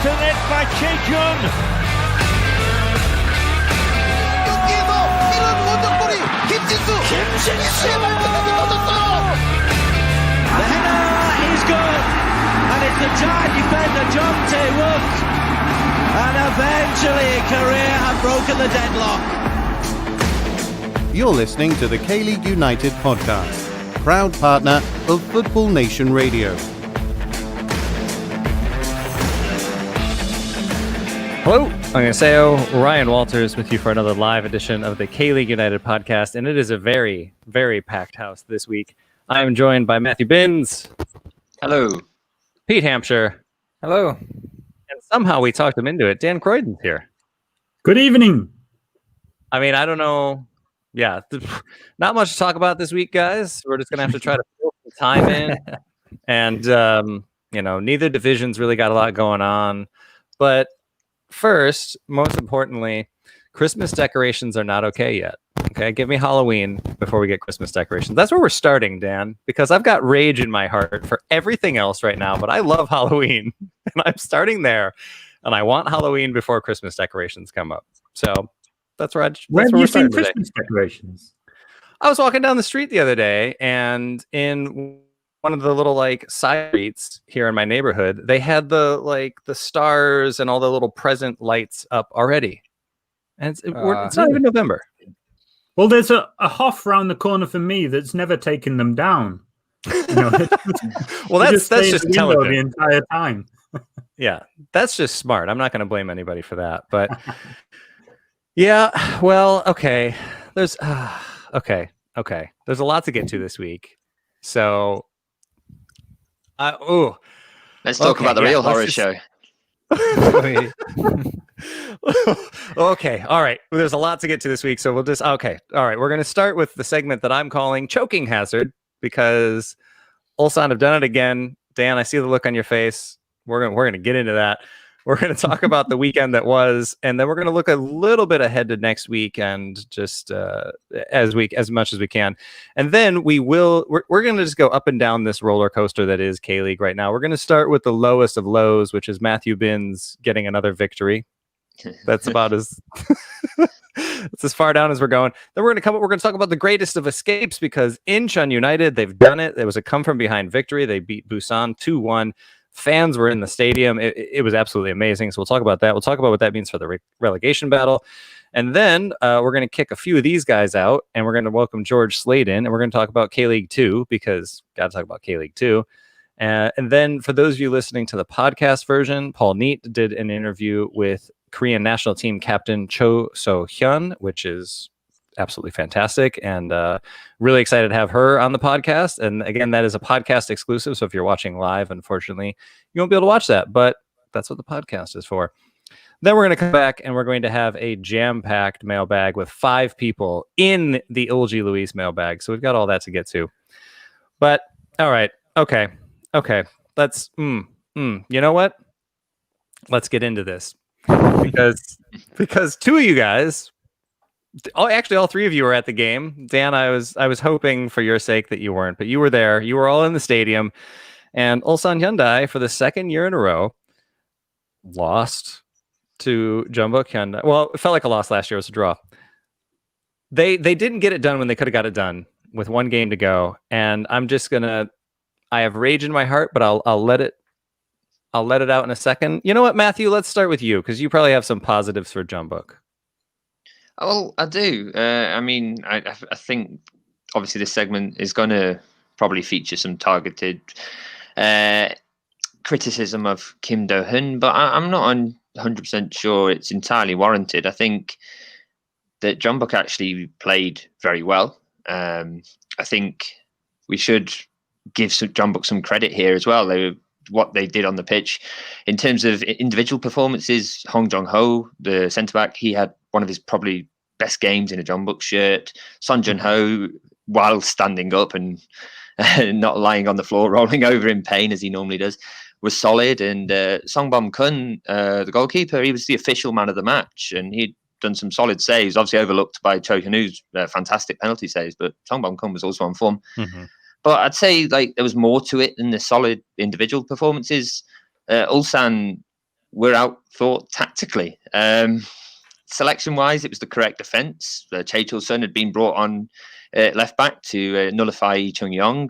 into the net by Chejun. The header is good, and it's the giant defender John Tae-wook, and eventually Korea have broken the deadlock. You're listening to the K-League United podcast, proud partner of Football Nation Radio. Hello, I'm Ryan Walters with you for another live edition of the K-League United podcast, and it is a very, very packed house this week. I am joined by Matthew Binns. Hello. Pete Hampshire. Hello. And somehow we talked him into it. Dan Croydon's here. Good evening. I mean, I don't know. Yeah, not much to talk about this week, guys. We're just going to have to try to fill some time in. And, neither division's really got a lot going on. But first, most importantly, Christmas decorations are not okay yet. Okay, give me Halloween before we get Christmas decorations. That's where we're starting, Dan, because I've got rage in my heart for everything else right now, but I love Halloween, and I'm starting there, and I want Halloween before Christmas decorations come up. So that's where we're starting today. Christmas decorations? I was walking down the street the other day, and in one of the little side streets here in my neighborhood, they had the stars and all the little present lights up already, and it's not even November. Well, there's a Hoff round the corner for me that's never taken them down. Well, that's just intelligent the entire time. Yeah, that's just smart. I'm not going to blame anybody for that, but yeah, well, okay. There's okay. There's a lot to get to this week, so let's talk about the real horror show. Okay, all right. There's a lot to get to this week, so we'll just all right. We're going to start with the segment that I'm calling Choking Hazard because Ulsan have done it again. Dan, I see the look on your face. We're going to get into that. We're going to talk about the weekend that was, and then we're going to look a little bit ahead to next week and just as much as we can. And then we're going to just go up and down this roller coaster that is K-League right now. We're going to start with the lowest of lows, which is Matthew Binns getting another victory. That's about it's as far down as we're going. Then we're going to talk about the greatest of escapes because Incheon United, they've done it. It was a come from behind victory. They beat Busan 2-1. Fans were in the stadium. It was absolutely amazing. So we'll talk about that. We'll talk about what that means for the relegation battle. And then we're going to kick a few of these guys out, and we're going to welcome George Slade in, and we're going to talk about K-League 2 because got to talk about K-League 2. And then for those of you listening to the podcast version, Paul Neat did an interview with Korean national team captain Cho So-hyun, which is absolutely fantastic, and really excited to have her on the podcast. And again, that is a podcast exclusive, so if you're watching live, unfortunately you won't be able to watch that, but that's what the podcast is for. Then we're going to come back and we're going to have a jam-packed mailbag with 5 people in the Ilgi Luis mailbag, so we've got all that to get to. But all right, okay, let's you know what, let's get into this because 2 of you guys, actually, all 3 of you were at the game. Dan, I was hoping for your sake that you weren't, but you were there. You were all in the stadium. And Ulsan Hyundai, for the second year in a row, lost to Jeonbuk Hyundai. Well, it felt like a loss last year. It was a draw. They didn't get it done when they could have got it done with 1 game to go. And I'm just gonna. I have rage in my heart, but I'll let it out in a second. You know what, Matthew? Let's start with you because you probably have some positives for Jeonbuk. Oh, I do. I think obviously this segment is going to probably feature some targeted criticism of Kim Do-hun, but I'm not 100% sure it's entirely warranted. I think that Jeonbuk actually played very well. I think we should give Jeonbuk some credit here as well. What they did on the pitch in terms of individual performances. Hong Jong-ho, the centre-back, he had one of his probably best games in a Jeonbuk shirt. Son Jun-ho, while standing up and not lying on the floor, rolling over in pain as he normally does, was solid. And Song Bom-kun, the goalkeeper, he was the official man of the match, and he'd done some solid saves, obviously overlooked by Cho Hyun-woo's fantastic penalty saves, but Song Bom-kun was also on form. Mm-hmm. But I'd say there was more to it than the solid individual performances. Ulsan were outthought tactically. Selection-wise, it was the correct defence. Chae Chul-sun had been brought on left-back to nullify Lee Chung-yong.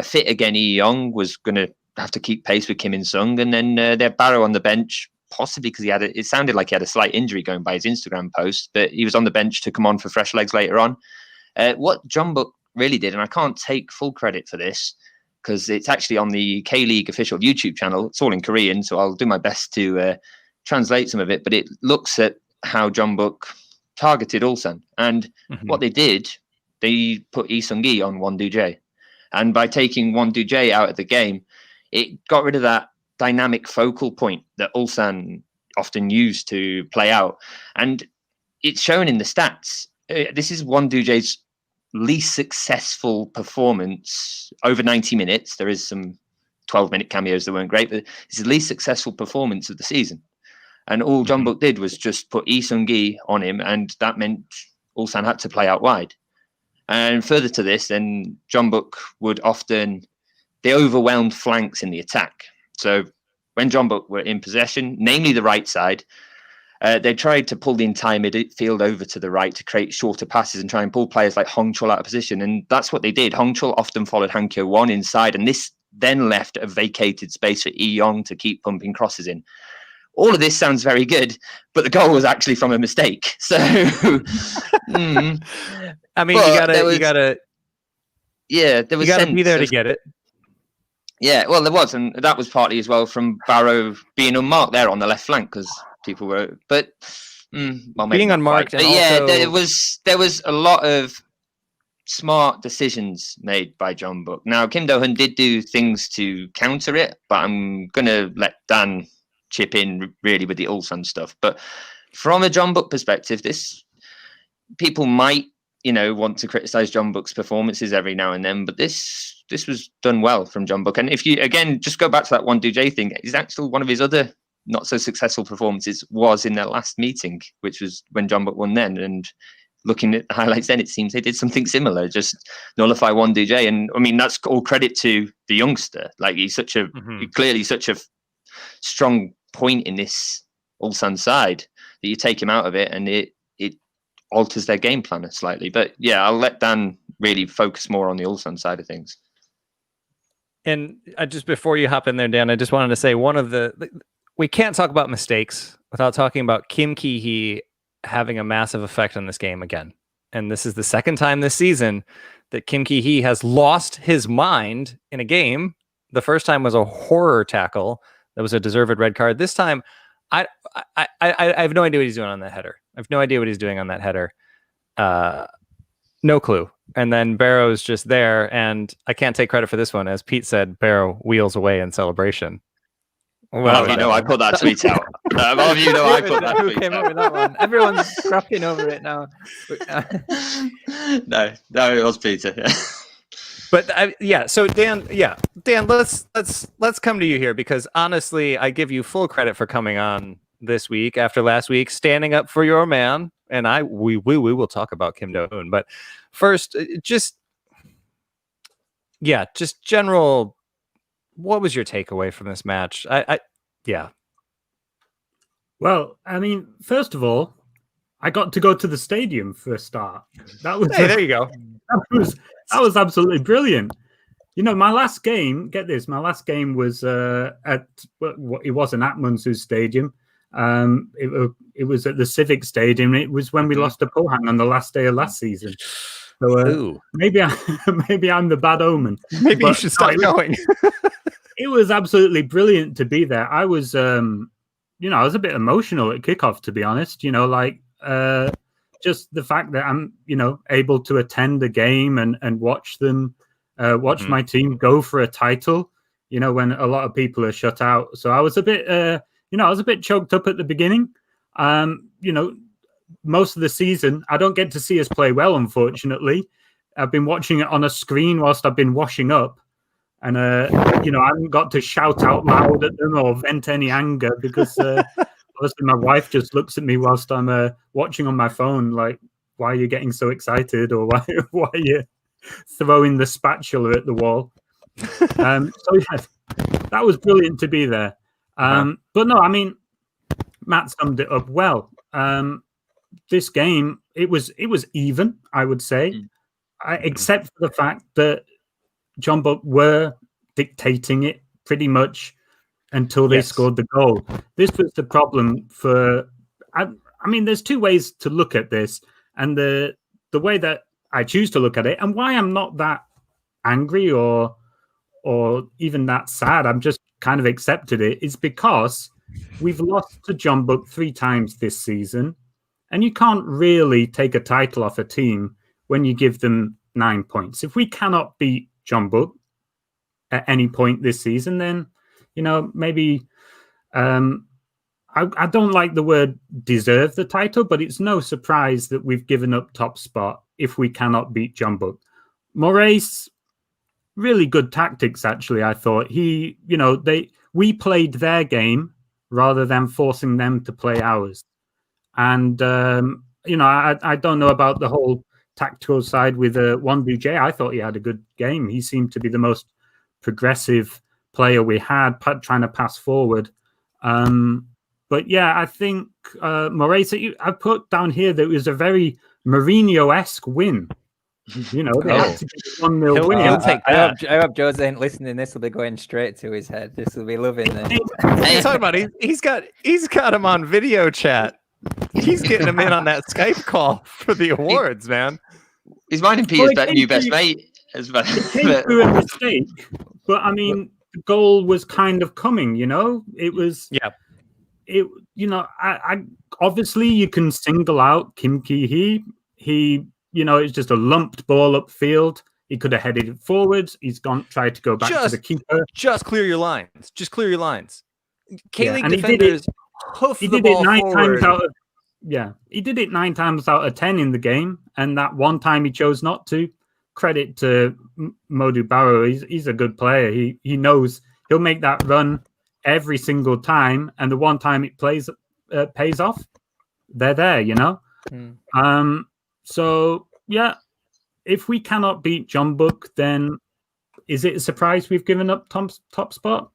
Fit again, Lee Yong was going to have to keep pace with Kim In-sung. And then they had Barrow on the bench, possibly because it sounded like he had a slight injury going by his Instagram post, but he was on the bench to come on for fresh legs later on. What Jeonbuk really did, and I can't take full credit for this, because it's actually on the K-League official YouTube channel. It's all in Korean, so I'll do my best to translate some of it. But it looks at how Jeonbuk targeted Ulsan. And what they did, they put Lee Sung-gi on Won Do-jae. And by taking Won Do-jae out of the game, it got rid of that dynamic focal point that Ulsan often used to play out. And it's shown in the stats. This is Won Do-jae's least successful performance over 90 minutes. There is some 12-minute cameos that weren't great, but it's the least successful performance of the season. And all Jeonbuk did was just put Lee Sung-gi on him, and that meant Ulsan had to play out wide. And further to this, then Jeonbuk would often, they overwhelmed flanks in the attack. So when Jeonbuk were in possession, namely the right side, they tried to pull the entire midfield over to the right to create shorter passes and try and pull players like Hong Chul out of position. And that's what they did. Hong Chul often followed Han Kyo-won inside, and this then left a vacated space for Lee Yong to keep pumping crosses in. All of this sounds very good, but the goal was actually from a mistake. So, I mean, there was be there to get it. Yeah, well, there was, and that was partly as well from Barrow being unmarked there on the left flank because people were, but being unmarked. And also, there was a lot of smart decisions made by Jeonbuk. Now, Kim Do-hun did do things to counter it, but I'm gonna let Dan chip in really with the Ulsan stuff. But from a Jeonbuk perspective, people might, want to criticize Jeonbuk's performances every now and then, but this was done well from Jeonbuk. And if you again just go back to that Won Do-jae thing, it's actually one of his other not so successful performances was in their last meeting, which was when Jeonbuk won then. And looking at the highlights then, it seems they did something similar, just nullify Won Do-jae. And I mean, that's all credit to the youngster. Like he's clearly such a strong point in this Ulsan side that you take him out of it and it alters their game plan slightly. But yeah, I'll let Dan really focus more on the Ulsan side of things. And just before you hop in there, Dan, I just wanted to say we can't talk about mistakes without talking about Kim Ki-hee having a massive effect on this game again. And this is the second time this season that Kim Ki-hee has lost his mind in a game. The first time was a horror tackle. That was a deserved red card. This time, I have no idea what he's doing on that header. I have no idea what he's doing on that header. No clue. And then Barrow's just there, and I can't take credit for this one. As Pete said, Barrow wheels away in celebration. Well, I put that tweet out. I put that tweet out. Who came up with that one? Everyone's scrapping over it now. No, it was Peter. Yeah. But so Dan, let's come to you here, because honestly, I give you full credit for coming on this week after last week, standing up for your man, and we will talk about Kim Do-hun. But first, just general, what was your takeaway from this match? Well, I mean, first of all, I got to go to the stadium for a start. That was there you go. That was absolutely brilliant. My last game, get this, was it wasn't at Munsu Stadium. It was at the Civic Stadium. It was when we lost to Pohang on the last day of last season. So maybe I'm the bad omen. Maybe you should start going. It was absolutely brilliant to be there. I was, I was a bit emotional at kickoff, to be honest. Just the fact that I'm, able to attend the game and watch them, my team go for a title, when a lot of people are shut out. So I was a bit, choked up at the beginning. Most of the season, I don't get to see us play well, unfortunately. I've been watching it on a screen whilst I've been washing up. And, I haven't got to shout out loud at them or vent any anger because obviously my wife just looks at me whilst I'm watching on my phone, like, why are you getting so excited? Or why are you throwing the spatula at the wall? So, yeah, that was brilliant to be there. But no, I mean, Matt summed it up well. This game, it was even, I would say, except for the fact that John Buck were dictating it pretty much until they scored the goal. This was the problem for. I mean, there's two ways to look at this, and the way that I choose to look at it, and why I'm not that angry or even that sad, I'm just kind of accepted it, is because we've lost to John Buck 3 times this season, and you can't really take a title off a team when you give them 9 points. If we cannot beat John Buck at any point this season, then, maybe I don't like the word deserve the title, but it's no surprise that we've given up top spot if we cannot beat John Buck. Moraes, really good tactics, actually, I thought. We played their game rather than forcing them to play ours. And, I don't know about the whole tactical side with Wandu-J. I thought he had a good game. He seemed to be the most progressive player we had, trying to pass forward. But yeah, I think Moraes, I put down here that it was a very Mourinho-esque win. They had to get 1-0 win. He'll take that. I hope Jose ain't listening. This will be going straight to his head. This will be loving this. What are you talking about? He's got him on video chat. He's getting him in on that Skype call for the awards, man. He's minding Peter's new best mate as well. It came through a mistake, but I mean, the goal was kind of coming. It was. Yeah. I obviously you can single out Kim Ki-hee. He, it's just a lumped ball upfield. He could have headed it forwards. He's tried to go back to the keeper. Just clear your lines. Just clear your lines. K-League defenders he did it 9 times out of. Yeah, he did it 9 times out of 10 in the game, and that one time he chose not to. Credit to Modou Barrow. He's a good player. He knows he'll make that run every single time, and the one time it pays off, they're there, So yeah, if we cannot beat John Buck, then is it a surprise we've given up top spot?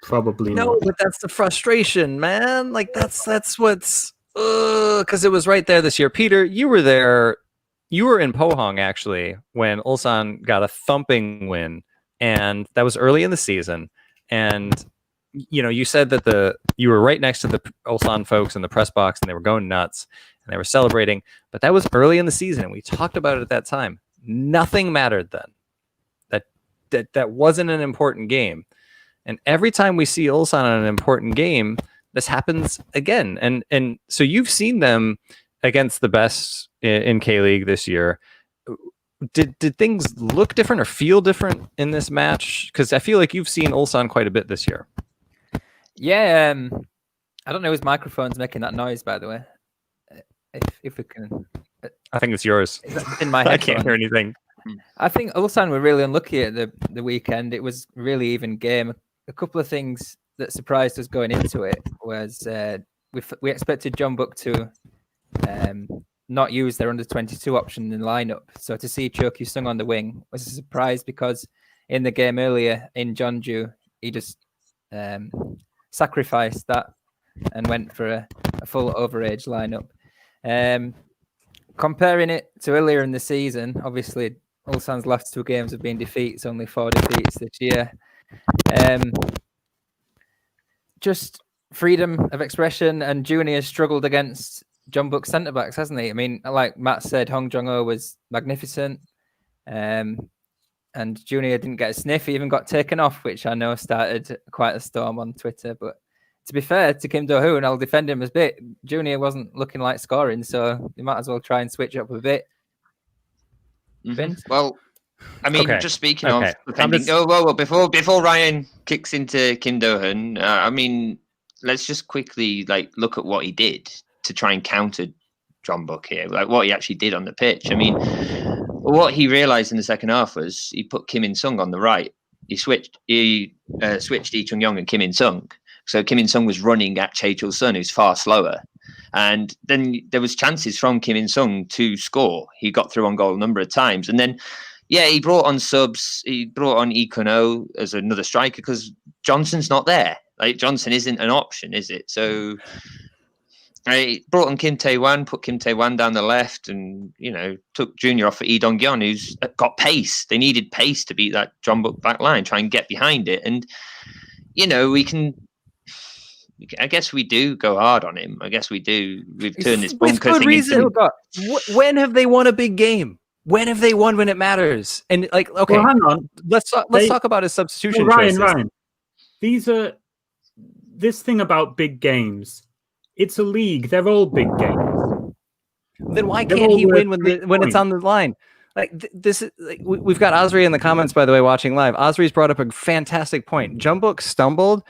Probably no, not. But that's the frustration, man. Like that's what's because it was right there this year. Peter, you were there. You were in Pohang actually when Ulsan got a thumping win, and that was early in the season. And you said that you were right next to the Ulsan folks in the press box, and they were going nuts and they were celebrating. But that was early in the season, and we talked about it at that time. Nothing mattered then. That wasn't an important game. And every time we see Ulsan in an important game, this happens again. And so you've seen them against the best in K-League this year. Did things look different or feel different in this match? Because I feel like you've seen Ulsan quite a bit this year. Yeah, I don't know whose microphone's making that noise, by the way. If we can... I think it's yours. In my head. I can't hear anything. I think Ulsan were really unlucky at the weekend. It was really even game. A couple of things that surprised us going into it was we expected John Buck to not use their under-22 option in the lineup. So to see Cho Kyu-sung on the wing was a surprise because in the game earlier in Jeonju, he just sacrificed that and went for a full overage lineup. Comparing it to earlier in the season, obviously Ulsan's last 2 games have been defeats, only 4 defeats this year. Just freedom of expression, and Junior struggled against John Buck centre-backs, hasn't he? I mean, like Matt said, Hong Jong-ho was magnificent, and Junior didn't get a sniff. He even got taken off, which I know started quite a storm on Twitter. But to be fair to Kim Do-hoon, I'll defend him a bit. Junior wasn't looking like scoring, so you might as well try and switch up a bit. Mm-hmm. Well, I mean, just speaking of defending. Well, before Ryan kicks into Kim Do-hoon, I mean, let's just quickly look at what he did to try and counter John Buck here, what he actually did on the pitch. I mean, what he realised in the second half was he put Kim In-sung on the right. He switched Lee Chung-yong and Kim In-sung. So Kim In-sung was running at Chae Chul-sun, who's far slower. And then there was chances from Kim In-sung to score. He got through on goal a number of times. And then, he brought on subs. He brought on Lee Kun-ho as another striker because Johnson's not there. Like Johnson isn't an option, is it? So I brought on Kim Tae-wan, put Kim Tae-wan down the left, and took Junior off for Lee Dong-yeon, who's got pace. They needed pace to beat that Jeonbuk back line, try and get behind it. And I guess we do go hard on him. I guess we do. We've turned this bunker thing into... When have they won a big game? When have they won when it matters? And okay, well, hang on. Let's talk about his substitution choices. Ryan, this thing about big games. It's a league. They're all big games. Then why can't he win when it's on the line? This is we've got Osri in the comments, by the way, watching live. Osri's brought up a fantastic point. Jeonbuk stumbled,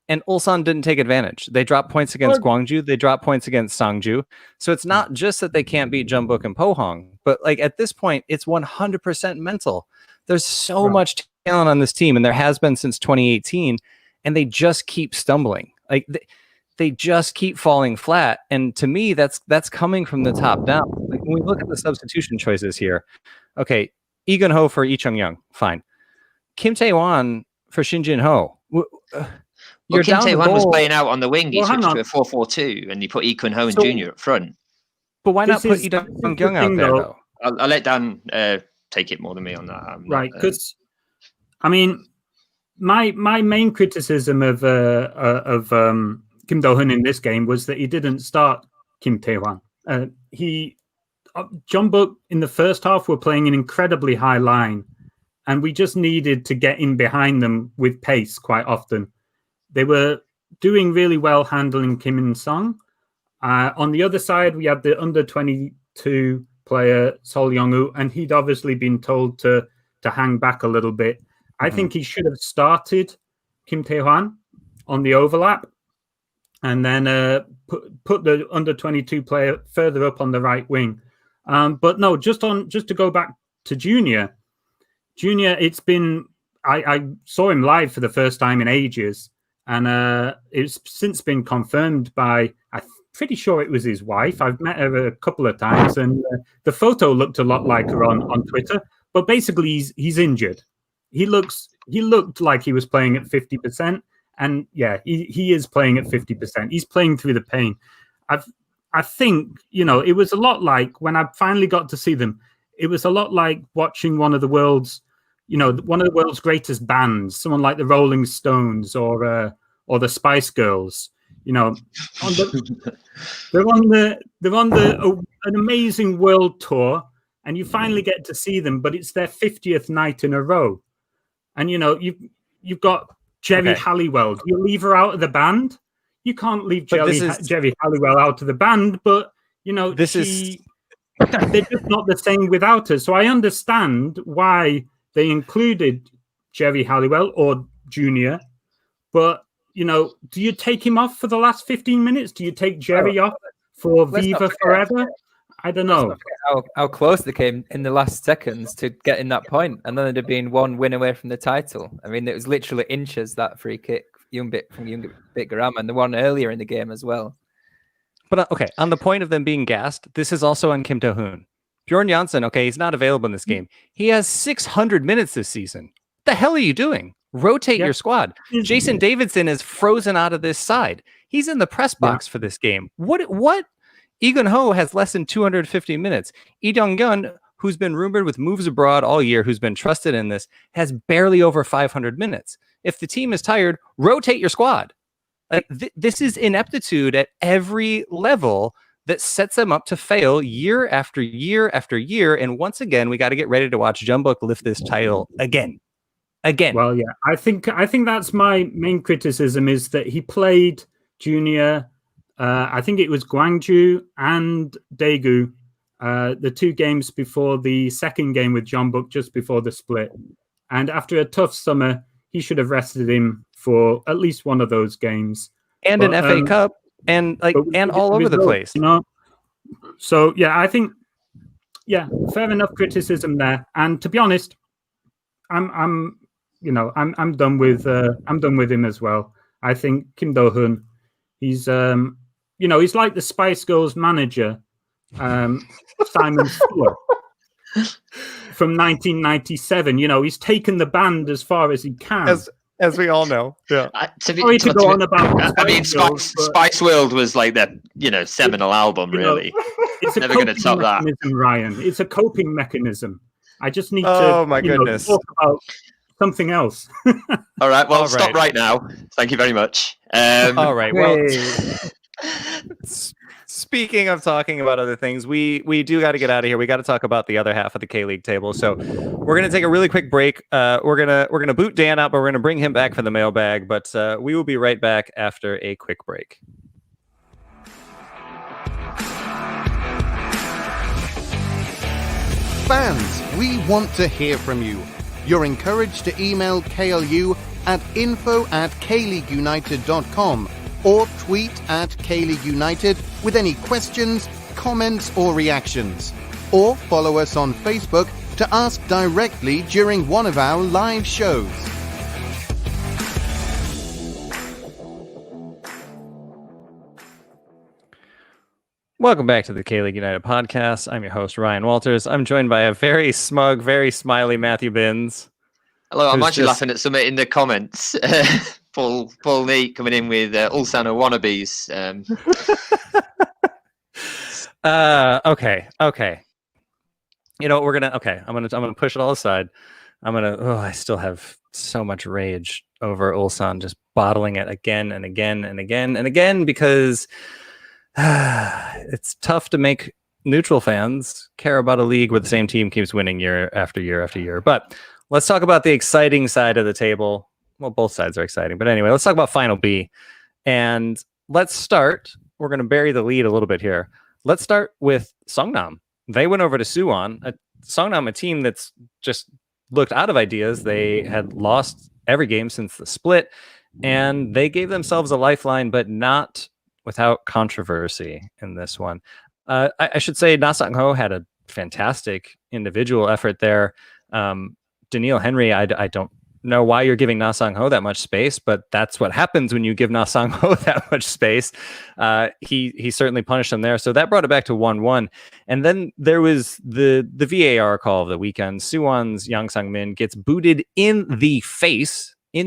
and Ulsan didn't take advantage. They dropped points against Gwangju. They dropped points against Sangju. So it's not just that they can't beat Jeonbuk and Pohang, but at this point, it's 100% mental. There's so much talent on this team, and there has been since 2018, and they just keep stumbling. They just keep falling flat. And to me, that's coming from the top down. When we look at the substitution choices here, okay, Lee Gun-ho for Lee Chung-young, fine. Kim Tae-wan for Shin Jin-ho. Kim Tae-wan was playing out on the wing. He switched to a 4-4-2, and he put Lee Kun-ho and Junior up front. But why not put Lee Dong-yeon out there, though? I'll let Dan take it more than me on that. Right, because, my main criticism of Kim Do-hun in this game was that he didn't start Kim Tae-wan. Jeonbuk in the first half were playing an incredibly high line, and we just needed to get in behind them with pace quite often. They were doing really well handling Kim In-sung. On the other side, we had the under-22 player Sol Young-woo, and he'd obviously been told to hang back a little bit. I think he should have started Kim Tae-wan on the overlap, and then put the under-22 player further up on the right wing. But no, just to go back to Junior, it's been... I saw him live for the first time in ages, and it's since been confirmed by... I'm pretty sure it was his wife. I've met her a couple of times, and the photo looked a lot like her on Twitter. But basically, he's injured. He looked like he was playing at 50%. And yeah, he is playing at 50%. He's playing through the pain. I think, it was a lot like when I finally got to see them, it was a lot like watching one of the world's greatest bands, someone like the Rolling Stones or the Spice Girls. They're on an amazing world tour, and you finally get to see them, but it's their 50th night in a row. And you've got Jerry Halliwell. Do you leave her out of the band? You can't leave Jerry Halliwell out of the band, but they're just not the same without her. So I understand why they included Jerry Halliwell or Junior, but do you take him off for the last 15 minutes? Do you take Jerry off for Viva Forever? I don't know. How close they came in the last seconds to getting that point, and then there'd have been one win away from the title. I mean, it was literally inches, that free kick from Yoongbit Garam, and the one earlier in the game as well. But okay, on the point of them being gassed, this is also on Kim Do-hun. Bjorn Janssen, he's not available in this game. He has 600 minutes this season. What the hell are you doing? Rotate your squad. Jason Davidson is frozen out of this side. He's in the press box for this game. What? Lee Gun-ho has less than 250 minutes. Lee Dong-yeon, who's been rumored with moves abroad all year, who's been trusted in this, has barely over 500 minutes. If the team is tired, rotate your squad. This is ineptitude at every level that sets them up to fail year after year after year. And once again, we got to get ready to watch Jeonbuk lift this title again. Well, yeah, I think that's my main criticism, is that he played Junior. I think it was Gwangju and Daegu, the 2 games before the second game with Jeonbuk, just before the split. And after a tough summer, he should have rested him for at least one of those games. And an FA Cup, and all over the place. So yeah, I think fair enough criticism there. And to be honest, I'm done with him as well. I think Kim Do-hun, he's he's like the Spice Girls manager, Simon Fuller from 1997. He's taken the band as far as he can. as we all know. Yeah. Sorry to go on about. I mean, Spice World was like the seminal album, really. It's never going to top that. Ryan, it's a coping mechanism. I just need to. Oh my goodness! Talk about something else. All right. Well, stop right now. Thank you very much. All right. Well. Speaking of talking about other things, we do got to get out of here. We got to talk about the other half of the K-League table. So we're gonna take a really quick break. We're gonna boot Dan out, but we're gonna bring him back for the mailbag. But we will be right back after a quick break. Fans, we want to hear from you. You're encouraged to email KLU at info@kleagueunited.com or tweet at K-League United with any questions, comments or reactions. Or follow us on Facebook to ask directly during one of our live shows. Welcome back to the K-League United podcast. I'm your host, Ryan Walters. I'm joined by a very smug, very smiley Matthew Binns. Hello, I'm actually laughing at something in the comments. Paul Neat coming in with Ulsano wannabes. Okay. You know what, I'm gonna push it all aside. I still have so much rage over Ulsan just bottling it again and again and again and again because it's tough to make neutral fans care about a league where the same team keeps winning year after year after year. But let's talk about the exciting side of the table. Well, both sides are exciting. But anyway, let's talk about Final B. And let's start. We're going to bury the lead a little bit here. Let's start with Songnam. They went over to Suwon. Songnam, a team that's just looked out of ideas. They had lost every game since the split. And they gave themselves a lifeline, but not without controversy in this one. I should say Na Sang-ho had a fantastic individual effort there. Daniil Henry, I don't know why you're giving Na Sang-ho that much space, but that's what happens when you give Na Sang-ho that much space. He certainly punished them there. So that brought it back to 1-1. And then there was the VAR call of the weekend. Suwon's Yang Sang-min gets booted in the face by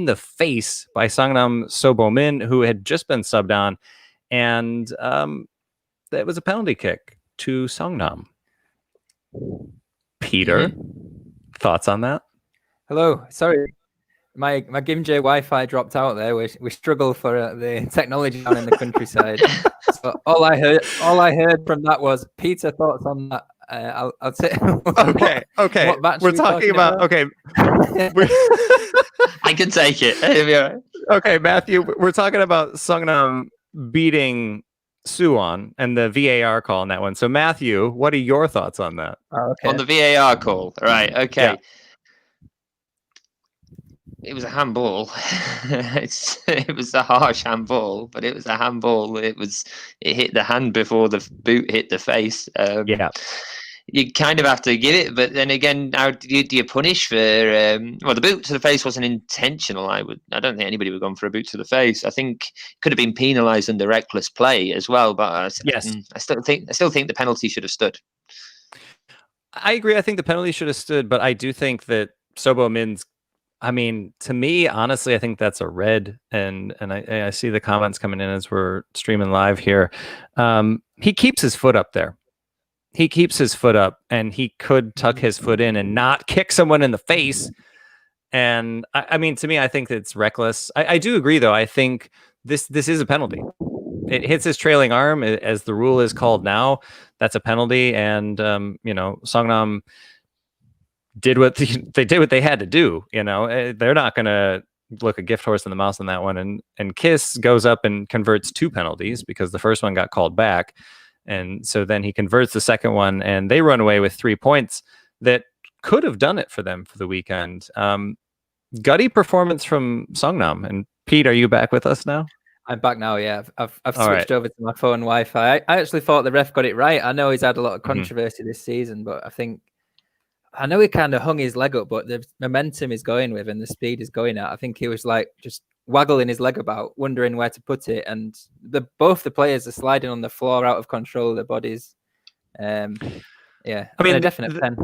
Sangnam Sobo-min, who had just been subbed on. And that was a penalty kick to Songnam. Peter, thoughts on that? Hello, sorry, my Gimje Wi-Fi dropped out there. We struggle for the technology down in the countryside. So all I heard from that was Peter, thoughts on that. I'll say. Okay. We're talking about. Okay. I can take it. Okay, Matthew, we're talking about Songnam beating Suwon and the VAR call on that one. So Matthew, what are your thoughts on that? On the VAR call, right? Okay. Yeah. It was a handball. It was a harsh handball, but it was a handball. It hit the hand before the boot hit the face. You kind of have to give it, but then again, how do you punish for? The boot to the face wasn't intentional. I don't think anybody would have gone for a boot to the face. I think it could have been penalised under reckless play as well. But yes, I still think the penalty should have stood. I agree. I think the penalty should have stood, but I do think that Sobo-min's. I mean, to me, honestly, I think that's a red, and I see the comments coming in as we're streaming live here. He keeps his foot up there. He keeps his foot up, and he could tuck his foot in and not kick someone in the face. And I mean, to me, I think it's reckless. I do agree, though. I think this is a penalty. It hits his trailing arm, as the rule is called now. That's a penalty, and Songnam did what they had to do. They're not going to look a gift horse in the mouth on that one. And Kiss goes up and converts 2 penalties because the first one got called back. And so then he converts the second one, and they run away with 3 points that could have done it for them for the weekend. Gutty performance from Songnam. And Pete, are you back with us now? I'm back now. Yeah, I've switched over to my phone Wi-Fi. I actually thought the ref got it right. I know he's had a lot of controversy this season, but I know he kind of hung his leg up, but the momentum is going with and the speed is going at. I think he was like just waggling his leg about, wondering where to put it, and both the players are sliding on the floor out of control of their bodies. I mean, a definite pen.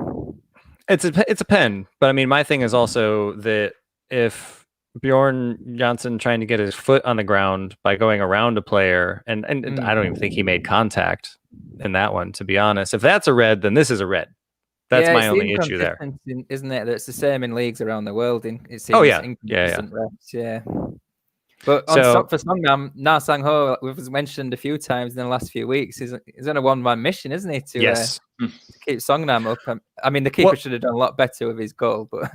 It's a pen, but I mean, my thing is also that if Bjorn Johnson trying to get his foot on the ground by going around a player, and I don't even think he made contact in that one, to be honest. If that's a red, then this is a red. That's my only issue there. Isn't it? That's the same in leagues around the world. It seems inconsistent refs. Yeah. But for Songnam, Na Sang-ho, we've mentioned a few times in the last few weeks, he's on a one-man mission, isn't he? To keep Songnam up. I mean, the keeper should have done a lot better with his goal. But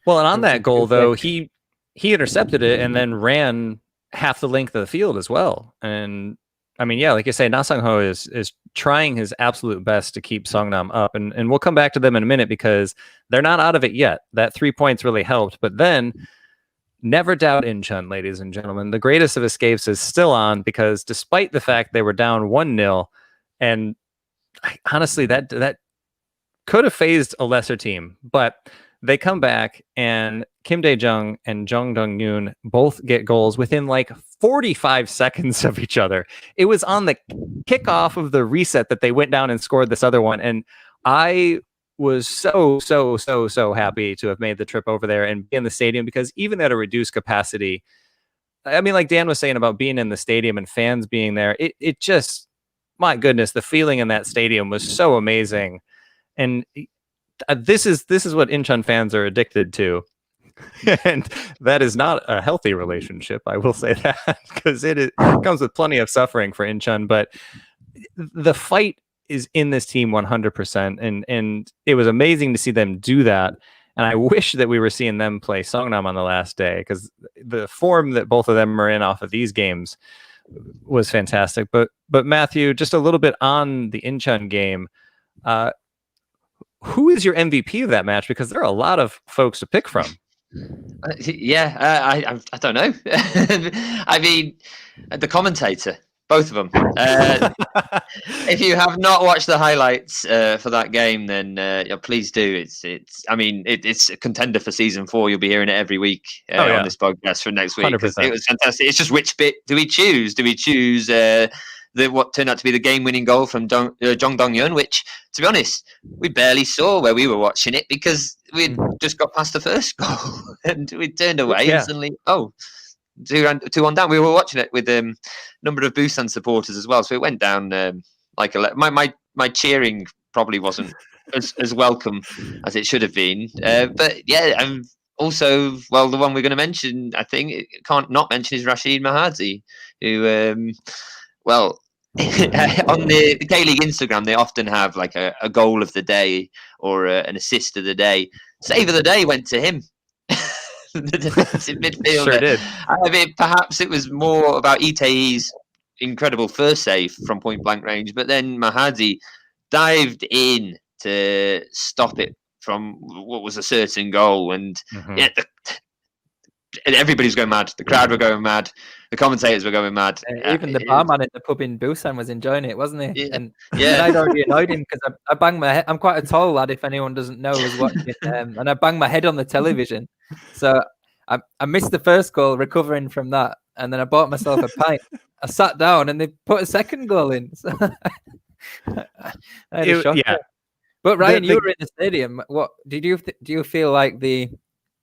well, and on that goal, though, he intercepted it and then ran half the length of the field as well. And I mean, yeah, like you say, Na Sang-ho is trying his absolute best to keep Songnam up. And we'll come back to them in a minute because they're not out of it yet. That 3 points really helped. But then never doubt Incheon, ladies and gentlemen. The greatest of escapes is still on because despite the fact they were down 1-0, and honestly, that could have phased a lesser team, but they come back and Kim Dae-jung and Jung Dong-yoon both get goals within like 45 seconds of each other. It was on the kickoff of the reset that they went down and scored this other one. And I was so happy to have made the trip over there and be in the stadium because even at a reduced capacity, I mean, like Dan was saying about being in the stadium and fans being there, it just, my goodness, the feeling in that stadium was so amazing. And this is what Incheon fans are addicted to. And that is not a healthy relationship, I will say that, because it comes with plenty of suffering for Incheon. But the fight is in this team 100%, and it was amazing to see them do that. And I wish that we were seeing them play Songnam on the last day, because the form that both of them are in off of these games was fantastic. But Matthew, just a little bit on the Incheon game. Who is your MVP of that match? Because there are a lot of folks to pick from. I don't know. I mean, the commentator, both of them. If you have not watched the highlights for that game, then please do. It's a contender for season 4. You'll be hearing it every week on this podcast for next week. 100%. It was fantastic. It's just which bit do we choose? Do we choose what turned out to be the game-winning goal from Jung Dong-yoon, which, to be honest, we barely saw where we were watching it because we'd just got past the first goal and we turned away and suddenly, 2-1 down. We were watching it with a number of Busan supporters as well, so it went down my cheering probably wasn't as welcome as it should have been. But yeah, also, well, the one we're going to mention, I think, can't not mention is Rashid Mahazi, who, on the K-League Instagram, they often have like a goal of the day or an assist of the day. Save of the day went to him. The defensive midfielder. Sure did. I mean, perhaps it was more about Itae's incredible first save from point blank range, but then Mahazi dived in to stop it from what was a certain goal. And everybody's going mad. The crowd were going mad. The commentators were going mad. Even the barman in the pub in Busan was enjoying it, wasn't he? Yeah. And I'd already annoyed him because I banged my head. I'm quite a tall lad, if anyone doesn't know who's watching. And I banged my head on the television. So I missed the first goal, recovering from that. And then I bought myself a pint. I sat down and they put a second goal in. So I had a shock. Yeah. But Ryan, you were in the stadium. What do you feel like the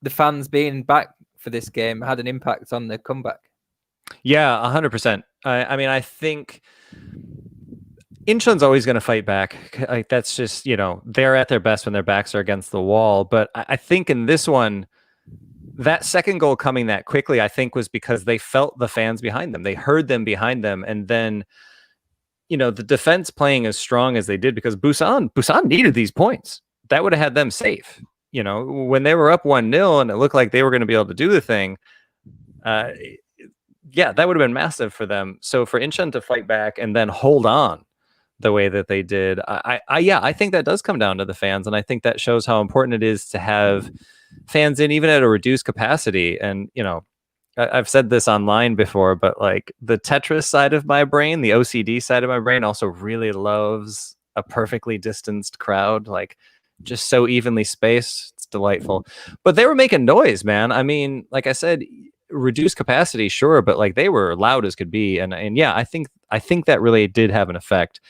fans being back for this game had an impact on the comeback? Yeah, 100%. I mean, I think Incheon's always going to fight back. Like, that's just, they're at their best when their backs are against the wall. But I think in this one, that second goal coming that quickly, I think, was because they felt the fans behind them. They heard them behind them. And then, the defense playing as strong as they did, because Busan needed these points. That would have had them safe. When they were up 1-0 and it looked like they were going to be able to do the thing, that would have been massive for them. So for Incheon to fight back and then hold on the way that they did, I think that does come down to the fans. And I think that shows how important it is to have fans in, even at a reduced capacity. And, I've said this online before, but like the Tetris side of my brain, the OCD side of my brain also really loves a perfectly distanced crowd, like just so evenly spaced. It's delightful. But they were making noise, man. I mean, like I said, reduced capacity, sure, but like they were loud as could be. And yeah, I think that really did have an effect.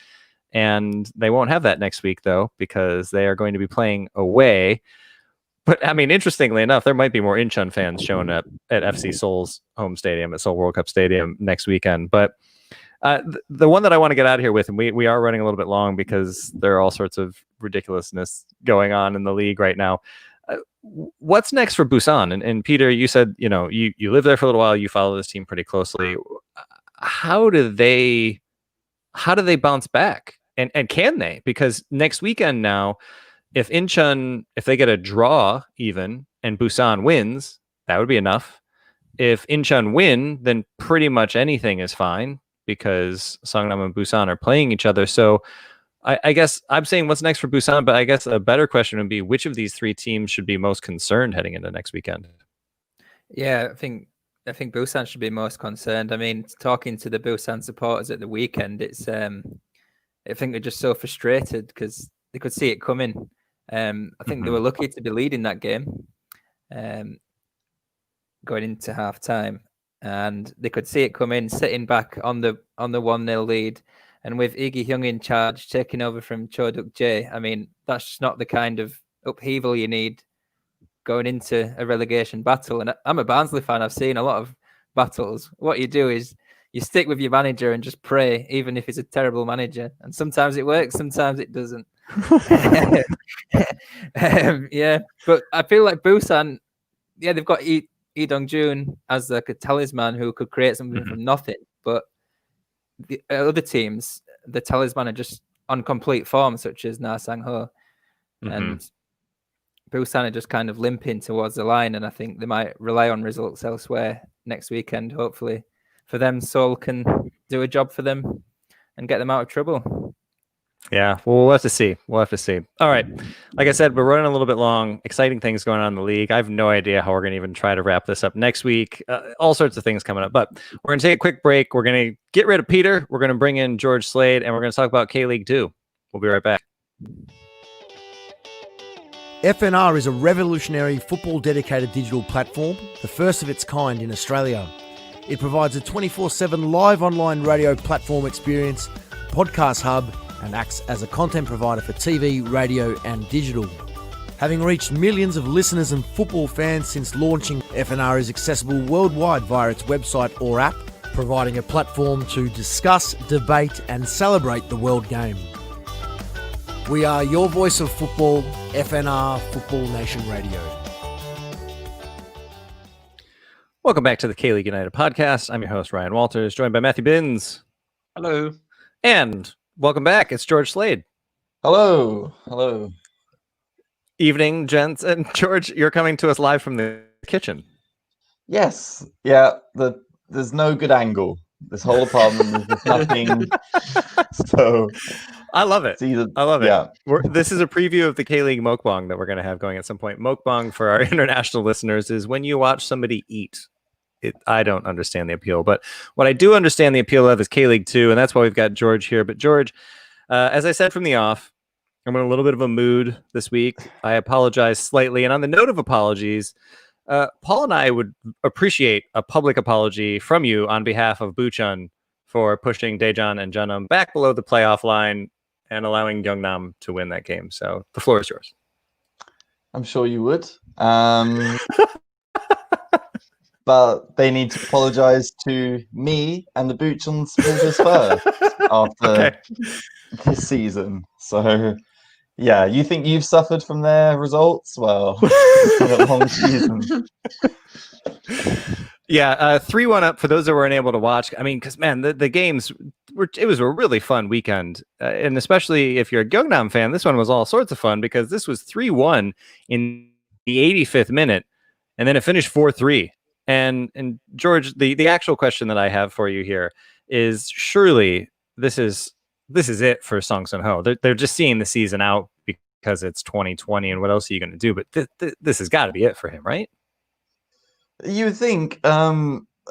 And they won't have that next week though, because they are going to be playing away. But I mean, interestingly enough, there might be more Incheon fans showing up at FC Seoul's home stadium, at Seoul World Cup Stadium next weekend. But the one that I want to get out of here with, and we are running a little bit long because there are all sorts of ridiculousness going on in the league right now. What's next for Busan? And Peter, you said, you live there for a little while. You follow this team pretty closely. How do they bounce back? And can they? Because next weekend now, if Incheon, if they get a draw even and Busan wins, that would be enough. If Incheon win, then pretty much anything is fine because Songnam and Busan are playing each other. So I guess I'm saying what's next for Busan, but I guess a better question would be which of these three teams should be most concerned heading into next weekend? Yeah, I think Busan should be most concerned. I mean, talking to the Busan supporters at the weekend, it's I think they're just so frustrated because they could see it coming. I think they were lucky to be leading that game going into half time, and they could see it coming, sitting back on the 1-0 lead. And with Lee Gi-hyung in charge, taking over from Cho Duk-jae, I mean, that's just not the kind of upheaval you need going into a relegation battle. And I'm a Barnsley fan. I've seen a lot of battles. What you do is you stick with your manager and just pray, even if he's a terrible manager. And sometimes it works, sometimes it doesn't. Yeah, but I feel like Busan, they've got Lee Dong-jun as like a talisman who could create something from nothing. But the other teams, the talisman are just on complete form, such as Na Sang-ho. And Busan are just kind of limping towards the line, and I think they might rely on results elsewhere next weekend, hopefully. For them, Seoul can do a job for them and get them out of trouble. Yeah, well, we'll have to see. All right. Like I said, we're running a little bit long. Exciting things going on in the league. I have no idea how we're going to even try to wrap this up next week. All sorts of things coming up. But we're going to take a quick break. We're going to get rid of Peter. We're going to bring in George Slade, and we're going to talk about K-League 2. We'll be right back. FNR is a revolutionary football-dedicated digital platform, the first of its kind in Australia. It provides a 24/7 live online radio platform experience, podcast hub, and acts as a content provider for TV, radio, and digital. Having reached millions of listeners and football fans since launching, FNR is accessible worldwide via its website or app, providing a platform to discuss, debate, and celebrate the world game. We are your voice of football, FNR Football Nation Radio. Welcome back to the K-League United podcast. I'm your host, Ryan Walters, joined by Matthew Binns. Hello. And welcome back. It's George Slade. Hello. Evening, gents. And George, you're coming to us live from the kitchen. Yes. Yeah. There's no good angle. This whole apartment, there's nothing. So I love it. I love it. Yeah. This is a preview of the K-League Mukbang that we're going to have going at some point. Mukbang, for our international listeners, is when you watch somebody eat. I don't understand the appeal, but what I do understand the appeal of is K-League 2, and that's why we've got George here. But George, as I said from the off, I'm in a little bit of a mood this week. I apologize slightly, and on the note of apologies, Paul and I would appreciate a public apology from you on behalf of Bucheon for pushing Daejeon and Jeonnam back below the playoff line and allowing Gyeongnam to win that game. So the floor is yours. I'm sure you would. But they need to apologize to me and the Bucheon supporters first after this season. So, yeah, you think you've suffered from their results? Well, it's been a long season. Yeah, 3-1 up for those that were unable to watch. I mean, because, man, the games, it was a really fun weekend. And especially if you're a Gyeongnam fan, this one was all sorts of fun because this was 3-1 in the 85th minute, and then it finished 4-3. And George, the actual question that I have for you here is, surely this is it for Song Sun-ho. They're just seeing the season out because it's 2020, and what else are you going to do? But this has got to be it for him, right? You would think. I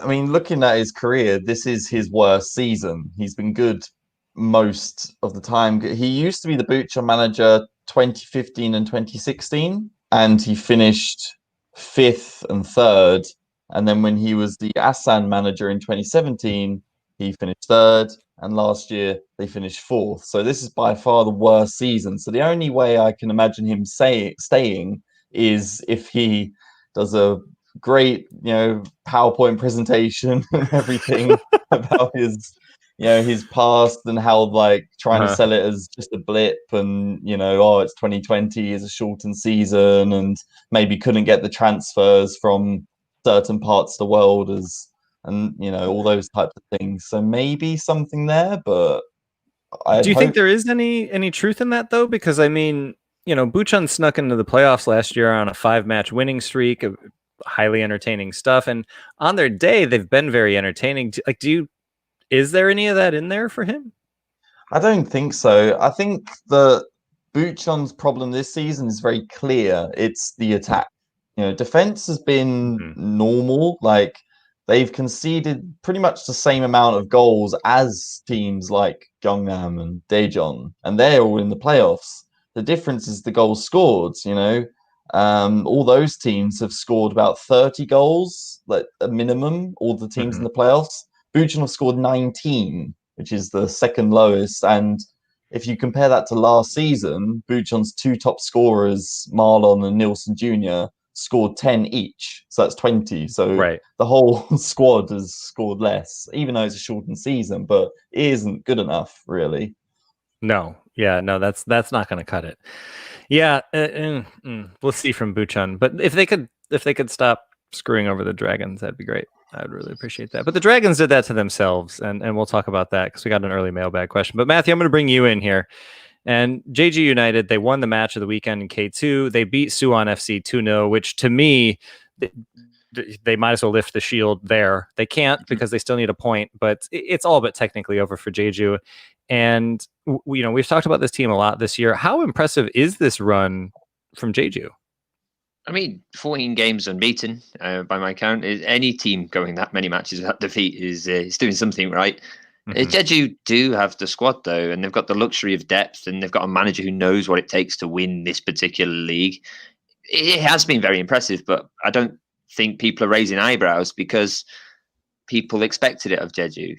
mean, looking at his career, this is his worst season. He's been good most of the time. He used to be the Bucheon manager 2015 and 2016, and he finished 5th and 3rd. And then when he was the Asan manager in 2017, he finished 3rd. And last year, they finished 4th. So this is by far the worst season. So the only way I can imagine him staying is if he does a great, PowerPoint presentation and everything about his past and how like trying to sell it as just a blip and it's 2020 is a shortened season and maybe couldn't get the transfers from certain parts of the world and all those types of things. So maybe something there, but do you think there is any truth in that though? Because I mean, Bucheon snuck into the playoffs last year on a 5-match winning streak of highly entertaining stuff, and on their day they've been very entertaining. Is there any of that in there for him? I don't think so. I think that Bucheon's problem this season is very clear. It's the attack. Defense has been normal. Like they've conceded pretty much the same amount of goals as teams like Gyeongnam and Daejeon, and they're all in the playoffs. The difference is the goals scored. All those teams have scored about 30 goals, like a minimum. All the teams in the playoffs. Bucheon have scored 19, which is the second lowest. And if you compare that to last season, Bucheon's 2 top scorers, Marlon and Nilsson Jr., scored 10 each. So that's 20. So the whole squad has scored less, even though it's a shortened season, but it isn't good enough, really. No. Yeah, no, that's not going to cut it. Yeah, we'll see from Bucheon. But if they could stop screwing over the Dragons, that'd be great. I'd really appreciate that. But the Dragons did that to themselves, and we'll talk about that because we got an early mailbag question. But Matthew, I'm going to bring you in here. And JG United, they won the match of the weekend in K2. They beat Suwon FC 2-0, which to me, they might as well lift the shield there. They can't because they still need a point, but it's all but technically over for Jeju. And we've talked about this team a lot this year. How impressive is this run from Jeju? I mean, 14 games unbeaten by my count. Any team going that many matches without defeat is doing something right. Jeju do have the squad though, and they've got the luxury of depth, and they've got a manager who knows what it takes to win this particular league. It has been very impressive, but I don't think people are raising eyebrows because people expected it of Jeju.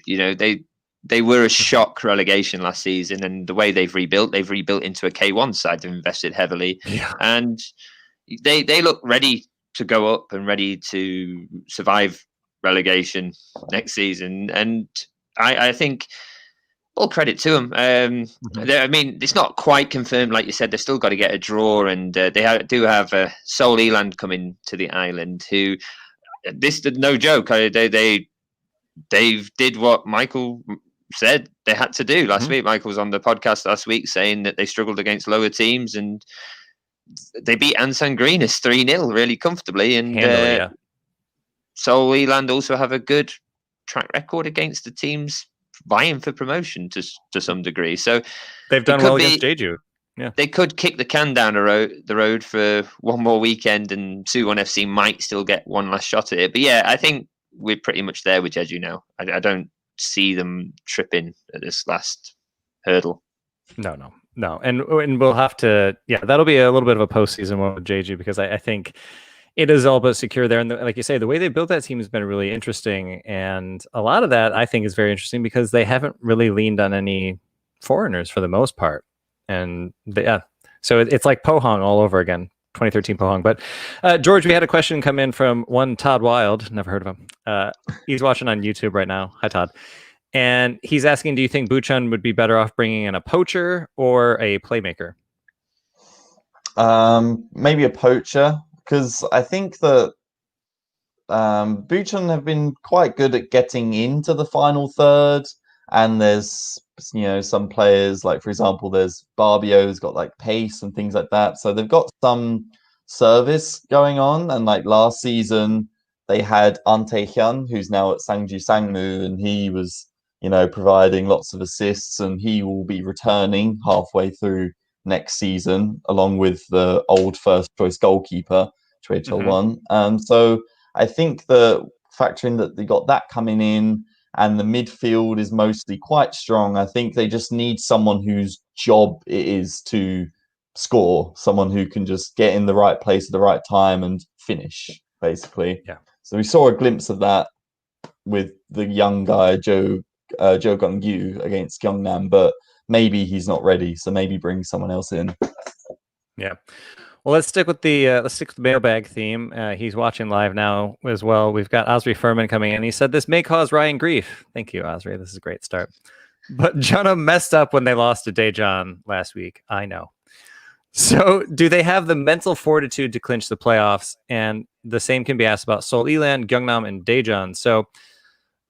They were a shock relegation last season, and the way they've rebuilt into a K1 side. They've invested heavily, and they look ready to go up and ready to survive relegation next season. And I think all credit to them. I mean, it's not quite confirmed, like you said. They've still got to get a draw, and they do have Seoul Eland coming to the island. Who this no joke. They did what Michael said they had to do last week. Michael was on the podcast last week saying that they struggled against lower teams, and they beat Ansan Greenis 3-0 really comfortably. And Seoul Eland also have a good track record against the teams vying for promotion to some degree. So they've done well against Jeju. Yeah, they could kick the can down the road for one more weekend, and Suwon FC might still get one last shot at it. But yeah, I think we're pretty much there with Jeju now. I don't see them tripping at this last hurdle. No. And we'll have to, that'll be a little bit of a postseason one with Jeju, because I think it is all but secure there. And like you say, the way they built that team has been really interesting. And a lot of that I think is very interesting because they haven't really leaned on any foreigners for the most part. And so it's like Pohang all over again, 2013 Pohang. But George, we had a question come in from one Todd Wild. Never heard of him. He's watching on YouTube right now. Hi, Todd. And he's asking, do you think Bucheon would be better off bringing in a poacher or a playmaker? Maybe a poacher, because I think that Bucheon have been quite good at getting into the final third. And there's, some players, like, for example, there's Barbio's got like pace and things like that. So they've got some service going on. And like last season, they had An Tae-hyun, who's now at Sangju Sangmu, and he was, providing lots of assists, and he will be returning halfway through next season, along with the old first choice goalkeeper, Choi Chol-won. So I think the factoring that they got that coming in, and the midfield is mostly quite strong. I think they just need someone whose job it is to score, someone who can just get in the right place at the right time and finish, basically. Yeah. So we saw a glimpse of that with the young guy, Jo Gung-gyu, against Gyeongnam, but maybe he's not ready. So maybe bring someone else in. Yeah. Well, let's stick with the mailbag theme. He's watching live now as well. We've got Osri Furman coming in. He said this may cause Ryan grief. Thank you, Osri. This is a great start. But Jonah messed up when they lost to Daejeon last week. I know. So do they have the mental fortitude to clinch the playoffs? And the same can be asked about Seoul Elan, Gyeongnam, and Daejeon. So,